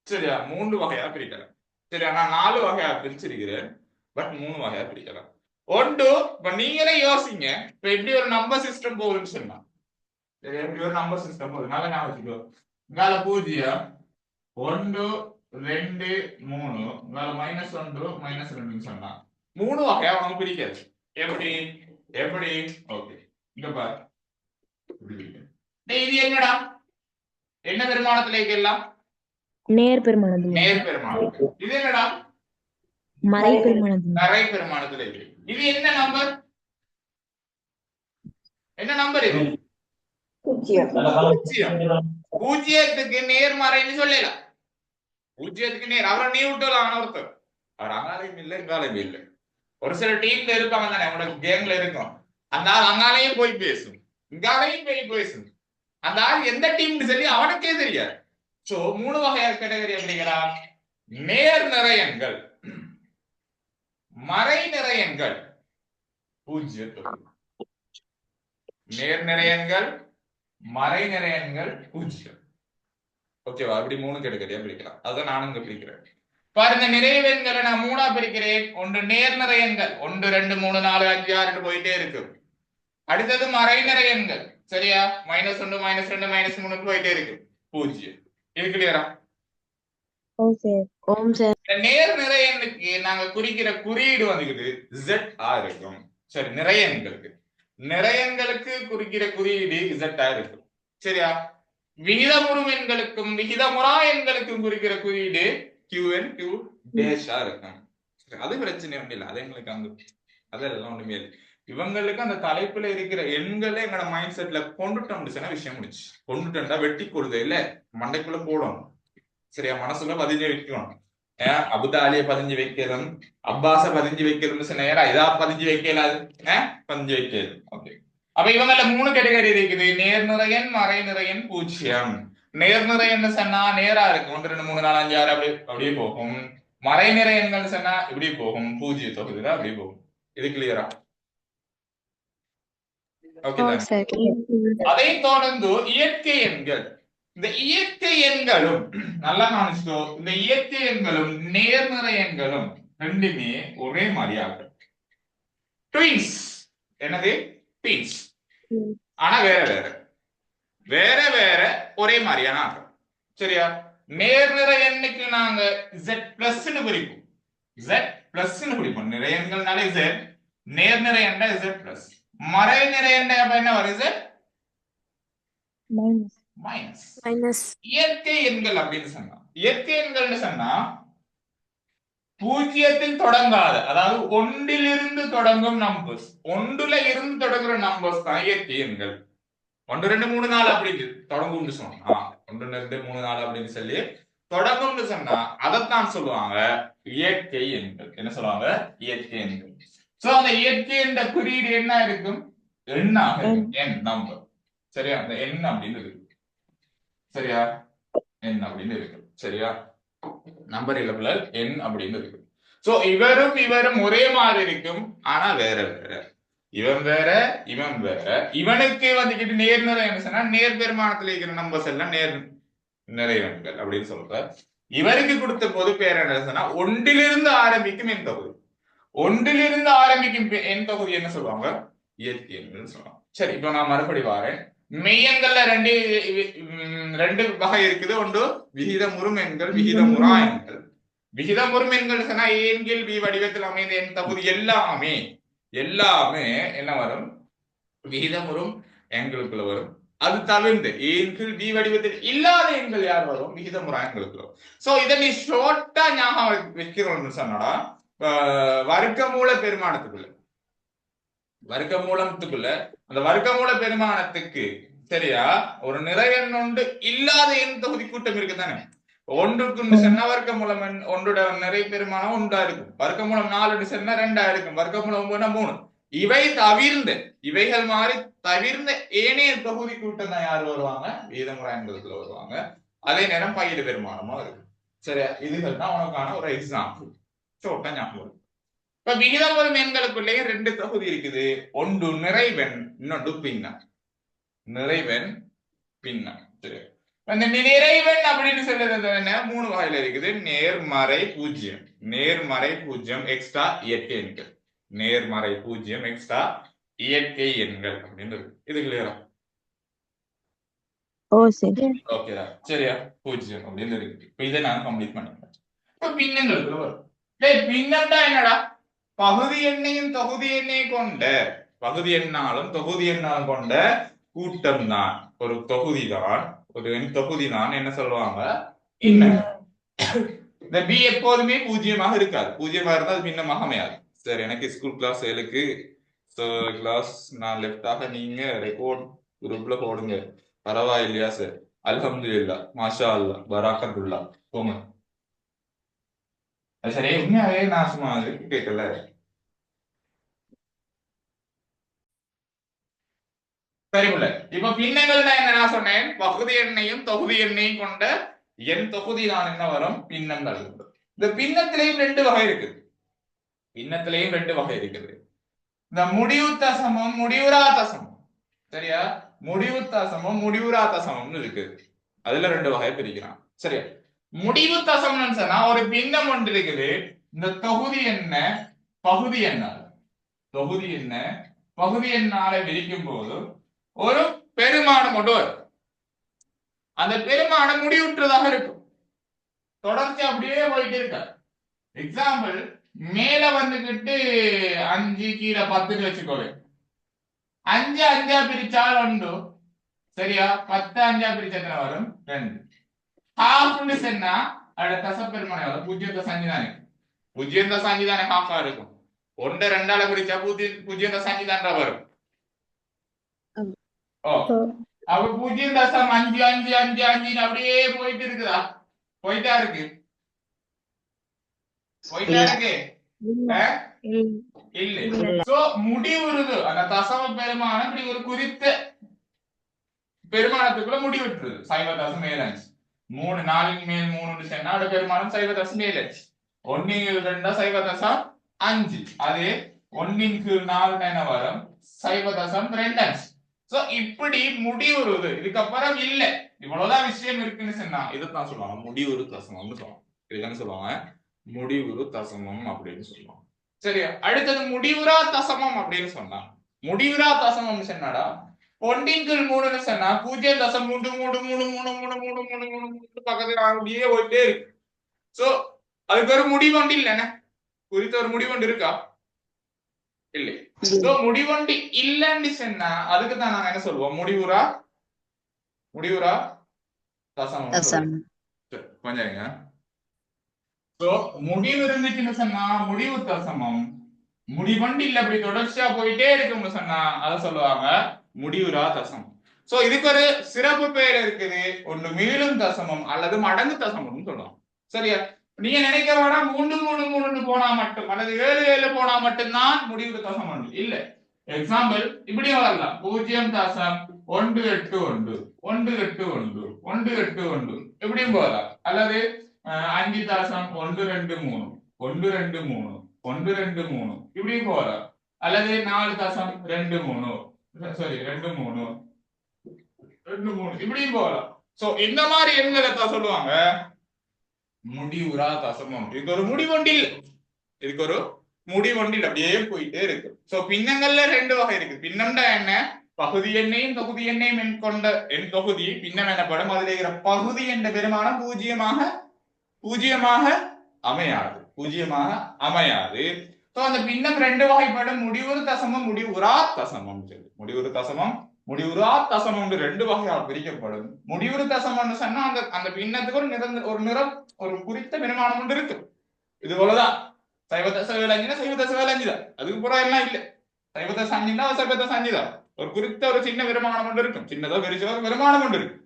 A: சரியா? 3 வகையா பிரிக்கலாம். சரியா? நான் 4 வகையா பிரிச்சிருக்கிறேன், பட் 3 வகையா பிரிக்கலாம். ஒன்று, இப்ப நீங்களே யோசிங்க, இப்ப எப்படி ஒரு நம்பர் சிஸ்டம் போகுதுன்னு சொன்னா, சரி, எப்படி ஒரு நம்பர் சிஸ்டம் போகுது நல்லா ஞாபகம் வச்சுக்கோ. இங்கால 0 1 2 3, இங்கால -1 -2 சொன்னா 3 வகையா அவங்க பிரிக்காது. எப்படி எப்படி? ஓகே, இங்க பாரு, இது என்னடா, என்ன பெருமானத்துல எல்லாம்
C: நேர் பெருமானது,
A: நேர் பெருமானம். இது என்னடா,
C: மறை பெருமானது,
A: மறை பெருமானத்துல இருக்கு. இது என்ன நம்பர், என்ன நம்பர் இது? பூஜ்ஜியம். பூஜ்ஜியத்துக்கு நேர்மறைன்னு சொல்லலாம், பூஜ்ஜியத்துக்கு நேர். அவரை நீ விட்டலாம் ஒருத்தர், அவர் அங்காலையும் இல்லை இங்காலையும் இல்லை. ஒரு சில டீம்ல இருப்பாங்க தானே, உங்களுக்கு கேம்ல இருக்கும், அந்த ஆள் அங்காலையும் போய் பேசும் இங்காலையும் போய் பேசும், அந்த ஆள் எந்த டீம்னு சொல்லி அவனுக்கே தெரியாது. சோ 3 வகையா கேட்டகரி அப்படிங்கிறார். நேர் நிறையன்கள், மறை நிறையன்கள், பூஜ்ஜியம். நேர் நிறையன்கள், மறை நிறையன்கள், பூஜ்ஜியம். ஓகேவா? அப்படி 3 கேட்டகரியா பிரிக்கலாம். அதான் நானும் இங்க பிரிக்கிறேன். பாருங்க, நிறைவெண்களை நான் 3ஆ பிரிக்கிறேன். ஒன்று நேர் நிறையன்கள், 1 2 3 4 5 6 போயிட்டே இருக்கு. அடுத்தது மறை நிறையன்கள், சரியா? -1 -2 -3 போயிட்டே இருக்கு, பூஜ்ஜியம். இது கிளியரா? நேர் நிறையனுக்கு நாங்க குறிக்கிற குறியீடு வந்துகிட்டு Z ஆ இருக்கும். சரி, நிறையன்களுக்கு, நிறையன்களுக்கு குறிக்கிற குறியீடு Z ஆ இருக்கும். சரியா? விகிதமுறு எண்களுக்கும் விகிதமுறா எண்களுக்கும் குறிக்கிற குறியீடு QN Q டேஷ் ஆ இருக்கும். அது பிரச்சனை ஒண்ணு இல்லை, அது எங்களுக்கு அங்க அதெல்லாம் ஒண்ணுமே இல்லை. இவங்களுக்கு அந்த தலைப்புல இருக்கிற எண்களை எங்களோட மைண்ட் செட்ல கொண்டுட்டோம்னு சொன்னா விஷயம் முடிச்சு. கொண்டுட்டா வெட்டி கொடுதே இல்ல, மண்டைக்குள்ள போடணும். சரியா? மனசுல 15 வைக்கணும். அபுதாலிய 15 வைக்கணும், அப்பாச 15 வைக்கணும்னு சொன்னா இதா 15 வைக்கலாது, 15 வைக்கல. ஓகே, அப்ப இவங்கள 3 கேட்டகரி இருக்குது. நேர் நிறையன், மறை நிறையன், பூஜ்ஜியம். நேர்நிறை எண்ணு சொன்னா நேரா இருக்கு 1 2 3 4 5 6 அப்படியே போகும். மறைநிறை எண்கள் சொன்னா இப்படி போகும், பூஜ்ஜிய தொகுதியில அப்படி போகும். இது கிளியரா? ஓகே
C: ஓ
A: தானே?
C: சார்
A: அதை தொடர்ந்து இயற்கை எண்கள். இந்த இயற்கை எண்களும் நல்லா கவனிச்சுக்கோ, இந்த இயற்கை எண்களும் நேர்நிறை எண்களும் ரெண்டுமே ஒரே மாதிரியாக ட்வின்ஸ். என்னது? ட்வின்ஸ். ஆனா வேற வேற வேற வேற ஒரே மாதிரியான ஆகும். சரியா? நேர்நிறை எண்ணுக்கு நாங்க z பிளஸ் குறிப்போம். z பிளஸ் குறிப்போம். நிறை எண்கள்னாலே z, நேர்நிறை எண்ண z பிளஸ். மறைநிறை எண்ண அப்ப என்ன வரும்? z minus.
C: மைனஸ்
A: இயற்கை எண்கள் அப்படின்னு சொன்னா, இயற்கை எண்கள்னு சொன்னா பூஜ்ஜியத்தில் தொடங்காத, அதாவது ஒன்றிலிருந்து தொடங்கும் நம்பர்ஸ், ஒன்றுல இருந்து தொடங்குற நம்பர்ஸ் தான் இயற்கை எண்கள். 1 2 3 4 அப்படின்னு தொடங்கும்னு சொன்னா, 1 2 3 4 அப்படின்னு சொல்லி தொடங்கும்னு சொன்னா அதைத்தான் சொல்லுவாங்க இயற்கை எண்கள். என்ன சொல்லுவாங்க? இயற்கை எண்கள். சோ அந்த இயற்கை என்ற குறியீடு என்ன இருக்கும்? எண்ணாக இருக்கும். எண், நம்பர். சரியா? அந்த எண் அப்படின்னு இருக்கு. சரியா? எண் அப்படின்னு இருக்கு. சரியா? நம்பர் இல்ல, எண் அப்படின்னு இருக்கு. சோ இவரும் ஒரே மாதிரி இருக்கும், ஆனா வேற வேற. இவன் வேற, இவன் வேற. இவனுக்கு வந்துக்கிட்டு நேர்நிறை என்ன சொன்னா நேர் பெருமானத்துல இருக்கிற நம்பர்ஸ் எல்லாம் நேர் நிறைவன்கள் அப்படின்னு சொல்ற. இவருக்கு கொடுத்த பொது பேர் என்ன சொன்னா ஒன்றிலிருந்து ஆரம்பிக்கும் எண் தொகுதி. ஒன்றிலிருந்து ஆரம்பிக்கும் எண் தொகுதி என்ன சொல்லுவாங்க? இயற்கை எண்கள் சொல்லுவாங்க. சரி, இப்போ நான் மறுபடி வாரேன். மெய்யெண்கள்ல ரெண்டு வகை இருக்குது. ஒன்று விகிதமுறும் எண்கள், விகிதமுறா எண்கள். விகிதமுறும் எண்கள் சொன்னா எண்கள் பி வடிவத்தில் அமைந்த எண் தொகுதி எல்லாமே என்ன வரும்? விகிதமுறும் எண்களுக்குள்ள வரும். அது தவிர்த்து எண்கள் பி வடிவத்தில் இல்லாத எண்கள் யார் வரும்? விகிதமுறா எண்களுக்குள்ள வரும். சோ இதை நீ ஷார்ட்டா ஞாபகம் வைக்கிறோம்னு சொன்னடா, வர்க்கமூல பெருமானத்துக்குள்ள அந்த வர்க்கமூல பெருமானத்துக்கு சரியா ஒரு நிறை எண் ஒன்று இல்லாத எண் தொகுதி கூட்டம் இருக்குதானே. ஒன்றுக்கு சொன்னா வர்க்கமூலம் ஒன்றோட நிறை பெருமானம் ஒன்றா இருக்கும். வர்க்கமூலம் 4 சொன்னா 2 இருக்கும். வர்க்கமூலம் 3. இவை தவிர்ந்த, இவைகள் மாதிரி தவிர்ந்த ஏனைய தொகுதி கூட்டம் தான் யார் வருவாங்க? விகிதமுறா எண்களுக்குள்ள வருவாங்க. அதே நேரம் பயிர் பெருமானமா இருக்கு. சரியா? இதுகள் தான் உனக்கான ஒரு எக்ஸாம்பிள். ஷார்ட்டா ஞாபகம். இப்ப விகிதமுறும் எண்களுக்குள்ளேயே 2 தொகுதி இருக்குது. ஒன்று நிறைவெண், இன்னொன்று பின்னம். நிறைவெண், பின்னம். சரி, அந்த நிறைவெண் அப்படின்னு சொல்றது என்ன? 3 வகையில இருக்குது. நேர்மறை பூஜ்ஜியம், நேர்மறை பூஜ்ஜியம் எக்ஸ்ட்ரா இயற்கை எண்கள், நேர்மறை பூஜ்ஜியம் எக்ஸ்ட்ரா இயற்கை எண்கள் அப்படின்னு இருக்கு. இது கிளியரா?
C: ஓ சரி
A: ஓகேடா. சரியா? பூஜ்ஜியம் அப்படின்னு இருக்கு. இப்ப இதை நான் கம்ப்ளீட் பண்ணிக்கிறேன். இப்ப பின்னங்களுக்கு வரும். பின்னம் தான் என்னடா? பகுதி எண்ணையும் தொகுதி எண்ணையும் கொண்ட, பகுதி எண்ணாலும் தொகுதி எண்ணாலும் கொண்ட கூட்டம் தான் ஒரு தொகுதி தான், ஒரு எண் தொகுதி தான் என்ன சொல்லுவாங்க? பின்னம். இந்த பி எப்போதுமே பூஜ்ஜியமாக இருக்காது. பூஜ்ஜியமாக இருந்தால் அது பின்னமாக அமையாது. சரி, எனக்கு ஸ்கூல் கிளாஸ் 7க்கு கிளாஸ் நான் லெஃப்டாக நீங்க ரெக்கார்ட் குரூப்ல போடுங்க. பரவாயில்லையா சார்? அல்ஹம்துலில்லாஹ், மாஷா அல்லாஹ், பராக்கத்துல்லாஹ். போங்க. சரி, உண்மையாவே நான் சும்மா கேட்கல. சரிமுல்ல. இப்ப பின்னங்கள் என்ன நான் சொன்னேன்? பகுதி எண்ணையும் தொகுதி எண்ணையும் கொண்ட எண் தொகுதி தான் என்ன வரும்? பின்னங்கள். இந்த பின்னத்திலையும் 2 வகை இருக்குது. பின்னத்திலையும் 2 வகை இருக்குது. இந்த முடிவு தசமம், முடிவுறா தசமம். சரியா? முடிவு தசமம், முடிவுறா தசமம்னு இருக்குது. அதுல 2 வகை பிரிக்கிறான். சரியா? முடிவு தசமம்னு சொன்னா ஒரு பின்னம் ஒன்று இருக்குது. இந்த தொகுதி என்ன, பகுதி என்ன, தொகுதி என்ன பகுதி எண்ணால விரிக்கும் போது ஒரு பெருமானம் ஒன்று வரும். அந்த பெருமானம் முடிவுற்றதாக இருக்கும். தொடர்ச்சி அப்படியே போயிட்டு இருக்க. எக்ஸாம்பிள், மேல வந்துகிட்டு 5 கீழே 10 வச்சுக்கோவே. 5 5 பிரிச்சால் 1. சரியா? 10 5 பிரிச்சா எத்தனை வரும்? 2. ஹாஃப்னு சொன்னா அதோட தசப்பெருமானம் வரும் 0.5 தானே. 0.5 தானே ஹாஃபா இருக்கும். 1 2ஆல பிரிச்சா 0.5 தான்டா வரும். அப்ப 0.555 அப்படியே போயிட்டு இருக்குதா? போயிட்டா இருக்கு. இல்ல. சோ முடிவுறுது அந்த தசம பெருமானம் இப்படி ஒரு குறித்த பெருமானத்துக்குள்ள முடிவிட்டுருது 0.75. 3 4 மேல் 3 சொன்னா அதோட பெருமானம் 0.75. 1 2 0.5. அதே 1 கீழ் 4 என்ன வரும் 0.25. சோ இப்படி முடிவுறுது. இதுக்கப்புறம் இல்ல, இவ்வளவுதான் விஷயம் இருக்குன்னு சொன்னா இதுதான் சொல்லுவாங்க முடிவுறு தசமம்னு சொல்லுவாங்க. இதுதான் சொல்லுவாங்க முடிவுறு தசமம் அப்படின்னு சொல்லுவாங்க. சரியா? அடுத்தது முடிவுறா தசமம் அப்படின்னு சொன்னா, முடிவுறா தசமம் சொன்னாடா 1 கீழ் 3ன்னு சொன்னா 0.33333333 பக்கத்துல அப்படியே போயிட்டே இருக்கு. சோ அதுக்கு ஒரு முடிவொண்டு இல்லைன்னு குறித்த ஒரு முடிவொண்டு இருக்கா? இல்லை. சோ முடிவொண்டு இல்லைன்னு சொன்னா அதுக்கு தான் நாங்க என்ன சொல்லுவோம் முடிவுறா தசமம். கொஞ்சம் இருங்க. சோ முடிவு இருந்துச்சுன்னு சொன்னா முடிவு தசமம், முடிவொண்டு இல்ல அப்படி தொடர்ச்சியா போயிட்டே இருக்குன்னு சொன்னா அதை சொல்லுவாங்க முடிவுறா தசமம். சோ இதுக்கு ஒரு சிறப்பு பெயர் இருக்குது, ஒன்று மீளும் தசமம் அல்லது மடங்கு தசமம் சொல்லுவாங்க. சரியா? நீங்க நினைக்க வேணாம் 3 3 3 போனா மட்டும் அல்லது 7 7 போனா மட்டும்தான் முடிவு தசமம் இல்ல. எக்ஸாம்பிள் இப்படி வரலாம் 0.181 181 181 இப்படியும் போகலாம். அல்லது 5.123 123 123 இப்படியும் போகலாம். அல்லது 4.23 சாரி 23 23 இப்படியும் போகலாம். சோ இந்த மாதிரி எண்களை தான் சொல்லுவாங்க முடிவுறா தசமம். இதுக்கு ஒரு முடிவொண்டில், இதுக்கு ஒரு முடிவொண்டில் அப்படியே போயிட்டே இருக்கு. சோ பின்னங்கள்ல 2 வகை இருக்கு. பின்னம்டா என்ன? பகுதி எண்ணையும் தொகுதி எண்ணையும் எண் கொண்ட எண் தொகுதி பின்னம் எனப்படும். அதில் இருக்கிற பகுதி என்ற பெருமானம் பூஜ்ஜியமாக அமையாது, பூஜ்ஜியமாக அமையாது. சோ அந்த பின்னம் 2 வகைப்படும், முடிவுறு தசமம் முடிவுறா தசமம். முடிவுறு தசமம் முடிவுறா தசமம் 2 வகையாக பிரிக்கப்படும். முடிவுறு தசமம்னு சொன்னா அந்த அந்த பின்னத்துக்கு ஒரு நிறம் ஒரு குறித்த பெருமானம் ஒன்று இருக்கு. இது போலதான் 0.75 0.75 தான், அதுக்கு புறம் எல்லாம் இல்ல. 0.5 0.5 தான், ஒரு குறித்த ஒரு சின்ன பெருமானம் ஒன்று இருக்கும். சின்னதோ பெருசோ ஒரு பெருமானம் ஒன்று இருக்கு.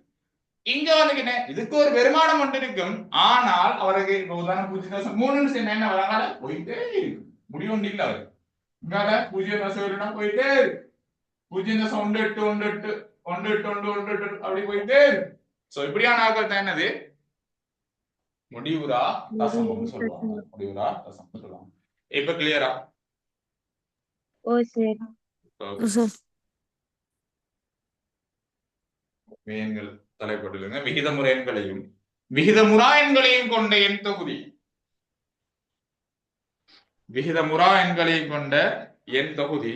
A: இங்க வந்து இதுக்கு ஒரு பெருமானம் ஒன்று இருக்கும். ஆனால் அவருக்கு உதாரணம் 0.3 என்ன வராங்க போயிட்டே இருக்கு, முடிவொன்று இல்ல. அவருக்கு இங்கால 0.7 போயிட்டே இருக்கு, 0.18 அப்படி போயிட்டே இருக்கு. சோ இப்படியான ஆக்கள் தான் என்னது முடிவுறா தசமம்னு சொல்லுவாங்க. முடிவுறா தசமம்னு சொல்லுவாங்க. இப்ப கிளியரா?
C: ஓ சரி.
A: எண்கள் தலைப்பட்டுங்க. விகிதமுறை எண்களையும் விகிதமுறா எண்களையும் கொண்ட எண் தொகுதி, விகிதமுறா எண்களையும் கொண்ட எண் தொகுதி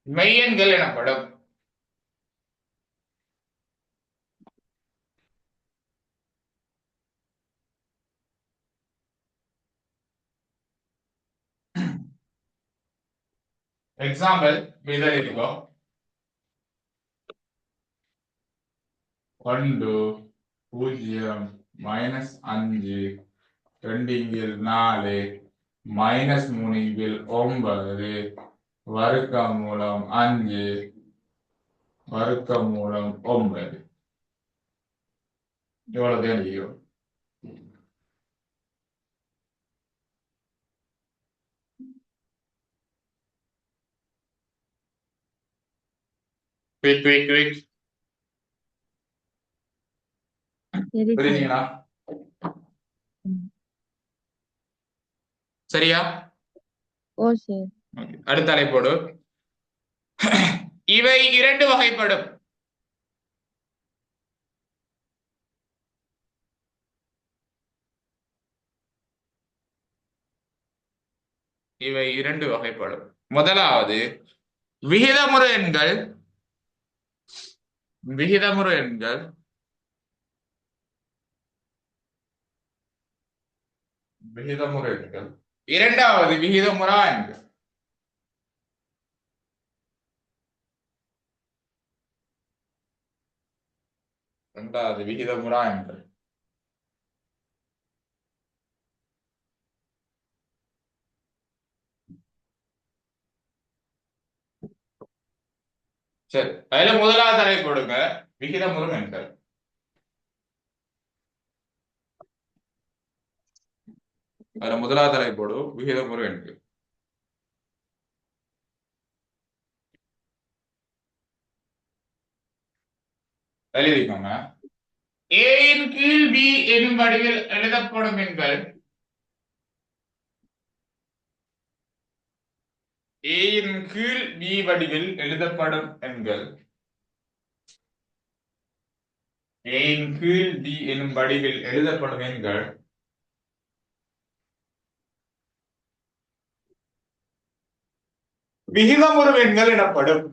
A: மெய்யெண்கள் எனப்படும். எக்ஸாம்பிள் இதில் இருக்கும் 1 0 -5 2 4 -3 9 வர்க்கமூலம் 5 வர்க்கமூலம் 9 இவ்வளவு தெரியும்.
C: சரி சரி.
A: புரியுதுங்களா? சரியா?
C: ஓ சரி.
A: அடுத்த அழைப்போடு இவை 2 வகைப்படும். இவை 2 வகைப்படும். முதலாவது விகிதமுறு எண்கள், விகிதமுறு எண்கள் விகிதமுறு எண்கள். இரண்டாவது விகிதமுறா எண்கள். இரண்டாவது விகிதமுறா எண்கள். சரி, அதுல முதலாவது தலைப்பு கொடுங்க விகிதமுறு எண்கள். அதுல முதலாவது தலைப்போடு விகிதமுறு எண்கள் எழுதிக்கோங்க. A இன் கீழ் B எனும் வடிவில் எழுதப்படும் எண்கள் A இன் கீழ் B வடிவில் எழுதப்படும் எண்கள் A இன் கீழ் B எனும் வடிவில் எழுதப்படும் எண்கள் விகிதமுறு எண்கள் எனப்படும்.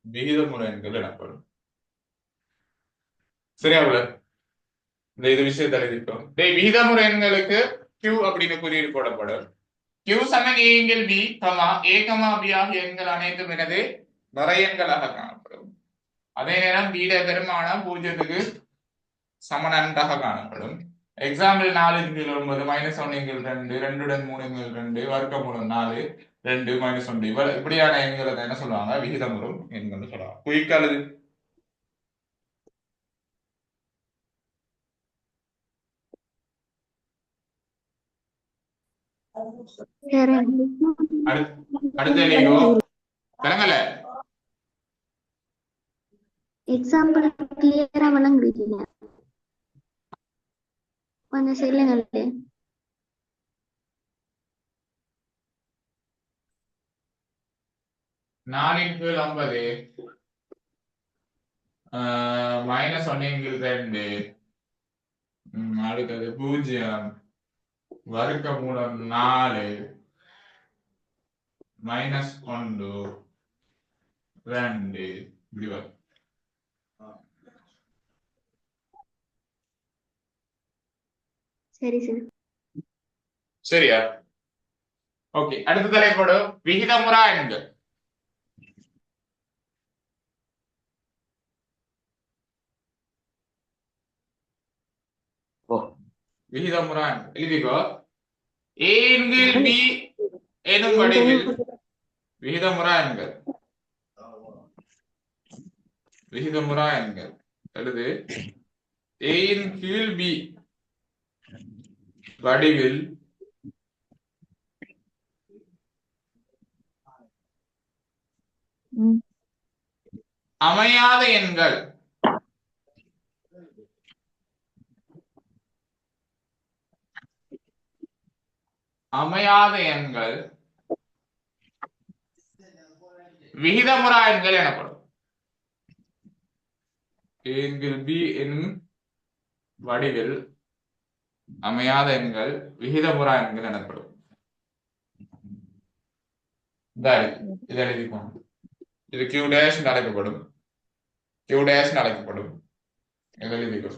A: விகிதமுறு எண்கள் எனப்படும். சரியா இந்த இது விஷயத்தை எழுதிட்டோம். விகிதமுறு எண்களுக்கு Q அப்படின்னு குறியீடு போடப்படும். Q Saman A என்கில் B, A, B ஆகிய எண்கள் அனைத்தும் எனது வரையெண்களாக காணப்படும். அதே நேரம் B பெருமானம் 0க்கு சமனன்றாக காணப்படும். எக்ஸாம்பிள் 4/9 -1/2 2 3/2 வர்க்கமூலம் 4 2 -1 இப்படியான எண்களை என்ன சொல்லுவாங்க விகிதமுறும் எண்கள் சொல்லுவாங்க. குயிக்கா எழுது. அடுத்த எழுதிக்கோ. விளங்கல
B: எக்ஸாம்பிள் கிளியரா விளங்குறீங்க கொஞ்சம் சொல்லுங்களே.
A: 4/9 -1/2 அடுத்தது 0 வர்க்கமூலம் 4 -1 2 இப்படி வரும்.
B: சரி சரி
A: சரியா? ஓகே, அடுத்த தலைப்போடு விகிதமுறா எண்கள். விகிதமுறா எண்கள் எழுதிக்கோ. A என்கில் B எனும் வடிவில் விகிதமுறா எண்கள். விகிதமுறா எண்கள் எழுது. A இன் கீழ் B வடிவில் அமையாத எண்கள். அமையாத எண்கள் விகிதமுறா எண்கள் எனப்படும். A என்கில் B எனும் வடிவில் அமையாத எண்கள் விகிதமுறா எண்கள் எனப்படும். இது எழுதிக்கோங்க. இது Q டேஷ் அழைக்கப்படும். Q டேஷ் அழைக்கப்படும். இது எழுதிக்கோ.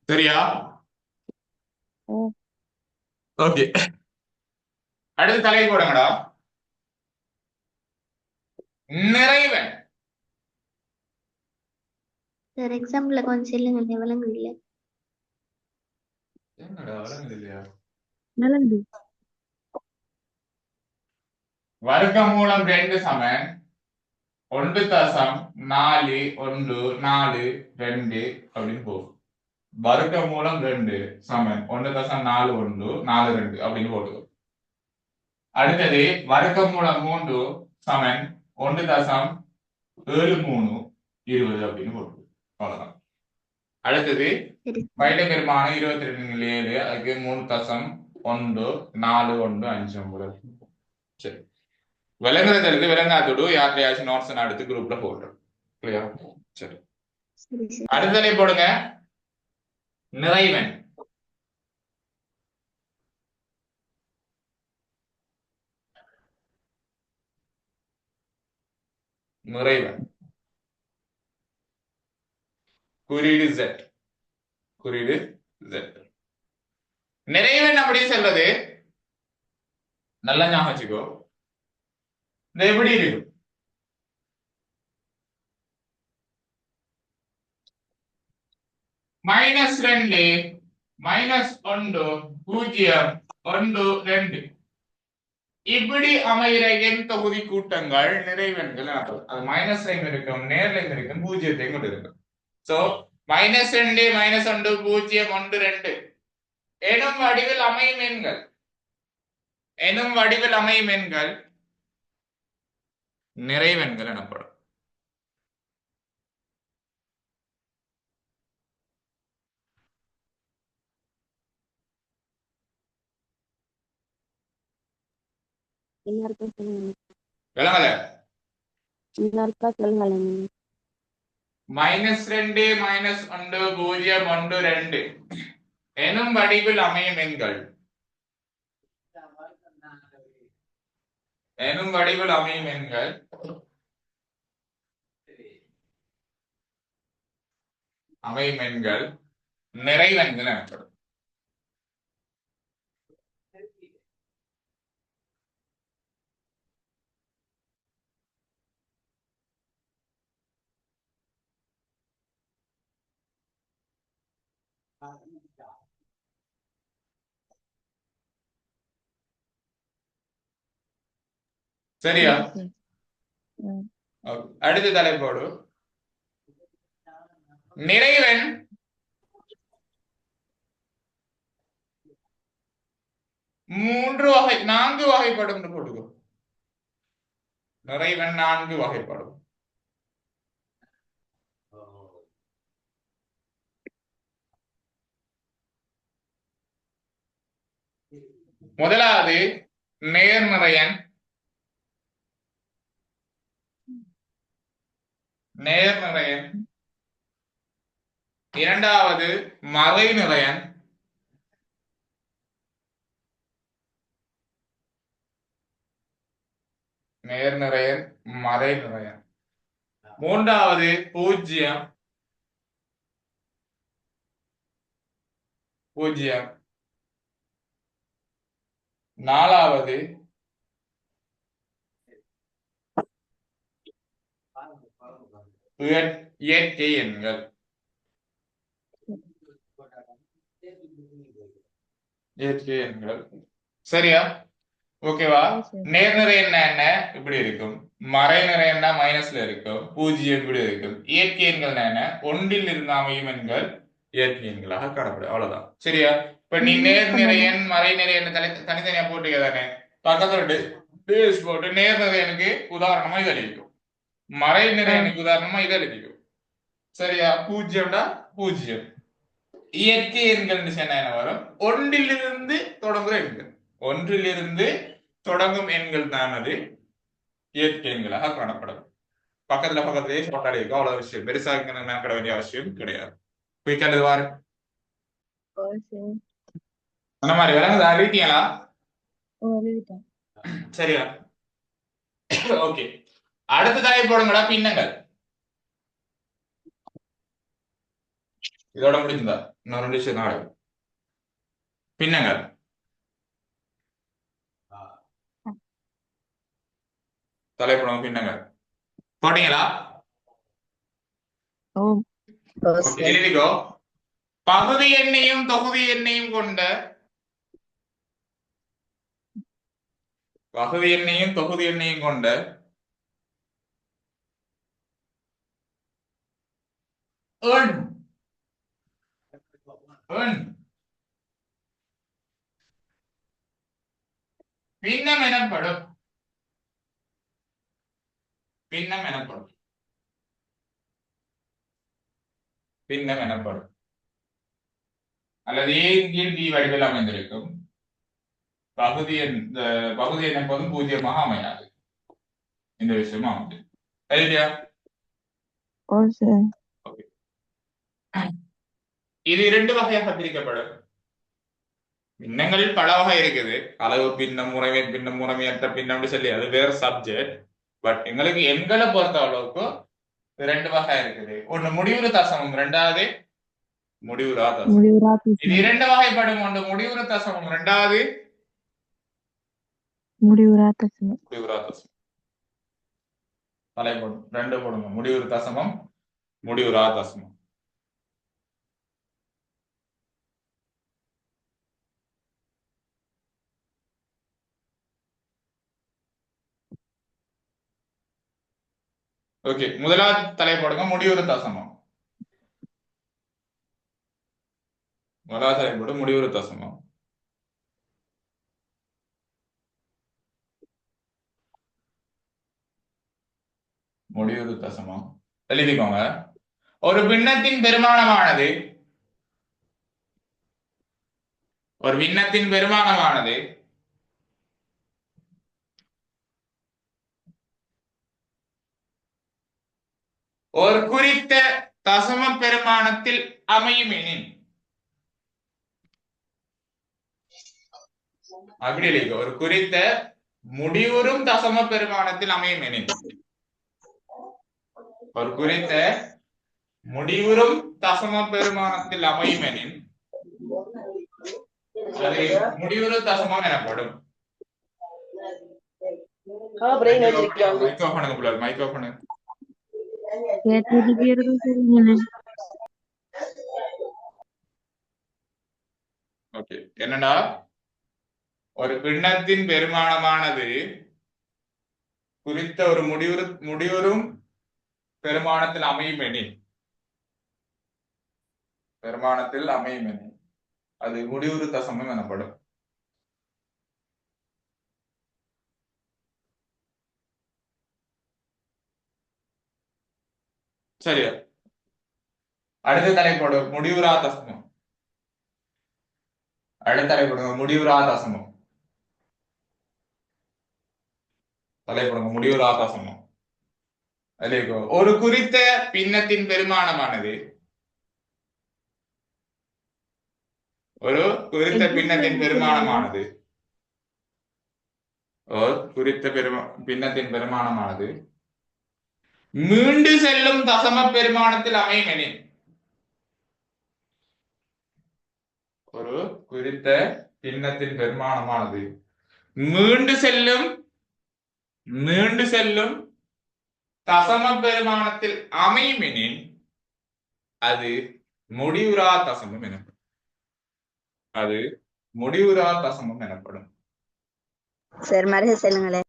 A: சரியா? ஓகே, அடுத்த தலைப்பு போடுங்கடா. நிறைவன்.
B: சார் எக்ஸாம்பிள் கொஞ்சம் சொல்லுங்க விளங்குறீங்க.
A: என்னடா விளங்குது இல்லையா?
C: நலந்து
A: வர்க்கமூலம் 2 சமன் 1.414 அப்படின்னு போகும். வர்க்கமூலம் 2 சமன் 1.4142 அப்படின்னு போடுவோம். அடுத்தது வர்க்கமூலம் 3 சமன் 1.7320 அப்படின்னு போடுவோம். அவ்வளவுதான். அடுத்தது
B: சரி
A: பைல பெருமான 22.7 அதுக்கு 3.1 4 1 5 சரி விளங்குறது எழுது விளங்காதோடு யார்கிட்டயாச்சும் நோட்ஸ் நான் எடுத்து குரூப்ல போடுறேன் கிளியர் சரி
B: சரி சரி
A: அடுத்தலை போடுங்க நிறைவன் நிறைவன் குறியீடு Z குறியீடு Z நிறைவன் அப்படி சொல்றது நல்லா ஞாபகம் வச்சுக்கோ இது எப்படி இருக்கும் -2 -1 0 1 2 இப்படி அமைகிற எண் தொகுதி கூட்டங்கள் நிறைவெண்கள் எனப்படும் அது மைனஸ்லையும் இருக்கும் நேர்லையும் இருக்கும் பூஜ்ஜியத்தையும் கொண்டு இருக்கும் சோ -2 -1 0 1 2 எனும் வடிவில் அமையும் எண்கள் நிறைவெண்கள் எனப்படும்
C: இன்னொருக்கா சொல்லுங்க
A: விளங்கல
C: இன்னொருக்கா சொல்லுங்களேன்
A: -2 -1 0 1 2 எனும் வடிவில் அமையும் எண்கள் நிறைவெண்கள் எனப்படும் சரியா
C: சரி ம்.
A: Okay. அடுத்த தலைப்போடு நிறைவன் நான்கு வகைப்படும் போட்டுக்கோ நிறைவன் 4 வகைப்படும் முதலாவது நேர்மறையன் இரண்டாவது மறைநிறையன் மறைநிறையன் மூன்றாவது பூஜ்ஜியம் நாலாவது இயற்கை எண்கள் சரியா ஓகேவா நேர்நிறை என்ன இப்படி இருக்கும் மறைநிறை என்ன மைனஸ்ல இருக்கும் பூஜ்ஜியம் இப்படி இருக்கும் இயற்கை எண்கள் என்ன ஒன்றில் இருந்து அமையும் எண்கள் இயற்கை எண்களாக காணப்படும் அவ்வளவுதான் சரியா இப்ப நீ நேர்நிறை எண் மறைநிறை எண் தனித்தனியா போட்டுக்க தானே பக்கத்துல டேஷ் போட்டு நேர்நிறை எனக்கு உதாரணமா இது எழுதிக்கும் மறைநிறை எனக்கு உதாரணமா இது எழுதிக்கும் சரியா பூஜ்ஜியம்டா பூஜ்ஜியம் இயற்கை எண்கள் என்ன வரும் ஒன்றிலிருந்து தொடங்கும் எண்கள் தான் அது இயற்கை எண்களாக காணப்படும் பக்கத்திலேயே ஷார்ட் இருக்கும் அவ்வளவு விஷயம் பெருசா மெனக்கட வேண்டிய அவசியம் கிடையாது குயிக்கானது வாரு அந்த மாதிரி விளங்குதா எழுதிட்டீங்களா சரியா ஓகே அடுத்ததாய் போடுங்கடா பின்னங்கள் இதோட முடிஞ்சுதா இன்னும் 2 விஷயம் நாடு பின்னங்கள் தலைப்படம் பின்னங்கள் போட்டீங்களா எழுதிக்கோ பகுதி எண்ணையும் தொகுதி எண்ணையும் கொண்ட பின்னம் எனப்படும் பின்னம் எனப்படும் அல்லது ஏன் கீழ் டி வடிவில் அமைந்திருக்கும். இந்த பகுதி எண் எப்போதும் பூஜ்ஜியமாக அமையாது. இந்த விஷயம் அமைஞ்சு சரியா?
C: ஓ சார்.
A: ஓகே, இது 2 வகையாக பிரிக்கப்படும். பின்னங்கள் பல வகை இருக்குது. அளவு பின்னம், முறைமையற்ற பின்னம் சொல்லி அது வேற சப்ஜெக்ட். பட் எங்களுக்கு எண்களை பொறுத்த அளவுக்கு 2 வகை இருக்குது. ஒண்ணு முடிவுறு தசமம், 2வது முடிவுறா தசமம்.
C: முடிவுறா
A: இது 2 வகைப்படும். ஒன்று முடிவுறு தசமம், 2வது
C: முடிவுறா தசமம்.
A: முடிவுறா தசமம். தலைப்படும் 2 போடுங்க. முடிவுறு தசமம், முடிவுறா தசமம். ஓகே, முதலாவது தலைப்போடுங்க முடிவுறு தசமம். முதலாவது தலைப்போடு முடிவுறு தசமம். முடிவுறு தசமம் எழுதிக்கோங்க. ஒரு பின்னத்தின் பெருமானமானது ஒரு குறித்த தசம பெருமானத்தில் அமையுமெனின், அப்படி இல்லை, ஒரு குறித்த முடிவுறும் தசம பெருமானத்தில் அமையுமெனின், ஒரு குறித்த முடிவுறும் தசம பெருமானத்தில் அமையுமெனின் அது முடிவுறு தசமம் எனப்படும். Microphone okay. என்னடா, ஒரு பின்னத்தின் பெருமானமானது குறித்த ஒரு முடிவுறும் பெருமானத்தில் அமையுமெனின் அது முடிவுறு தசமம் எனப்படும். சரியா? அடுத்த தலைப்போடு முடிவுறா தசமம். முடிவுறா தசமம். தலைப்படுங்க முடிவுறா தசமம். ஒரு குறித்த பின்னத்தின் பெருமானமானது மீண்டு செல்லும் தசம பெருமானத்தில் அமையுமெனின், ஒரு குறித்த பின்னத்தின் பெருமானமானது மீண்டு செல்லும் தசம பெருமானத்தில் அமையுமெனின் அது முடிவுறா தசமம் எனப்படும்.
D: சார் மறுக சொல்லுங்களேன்.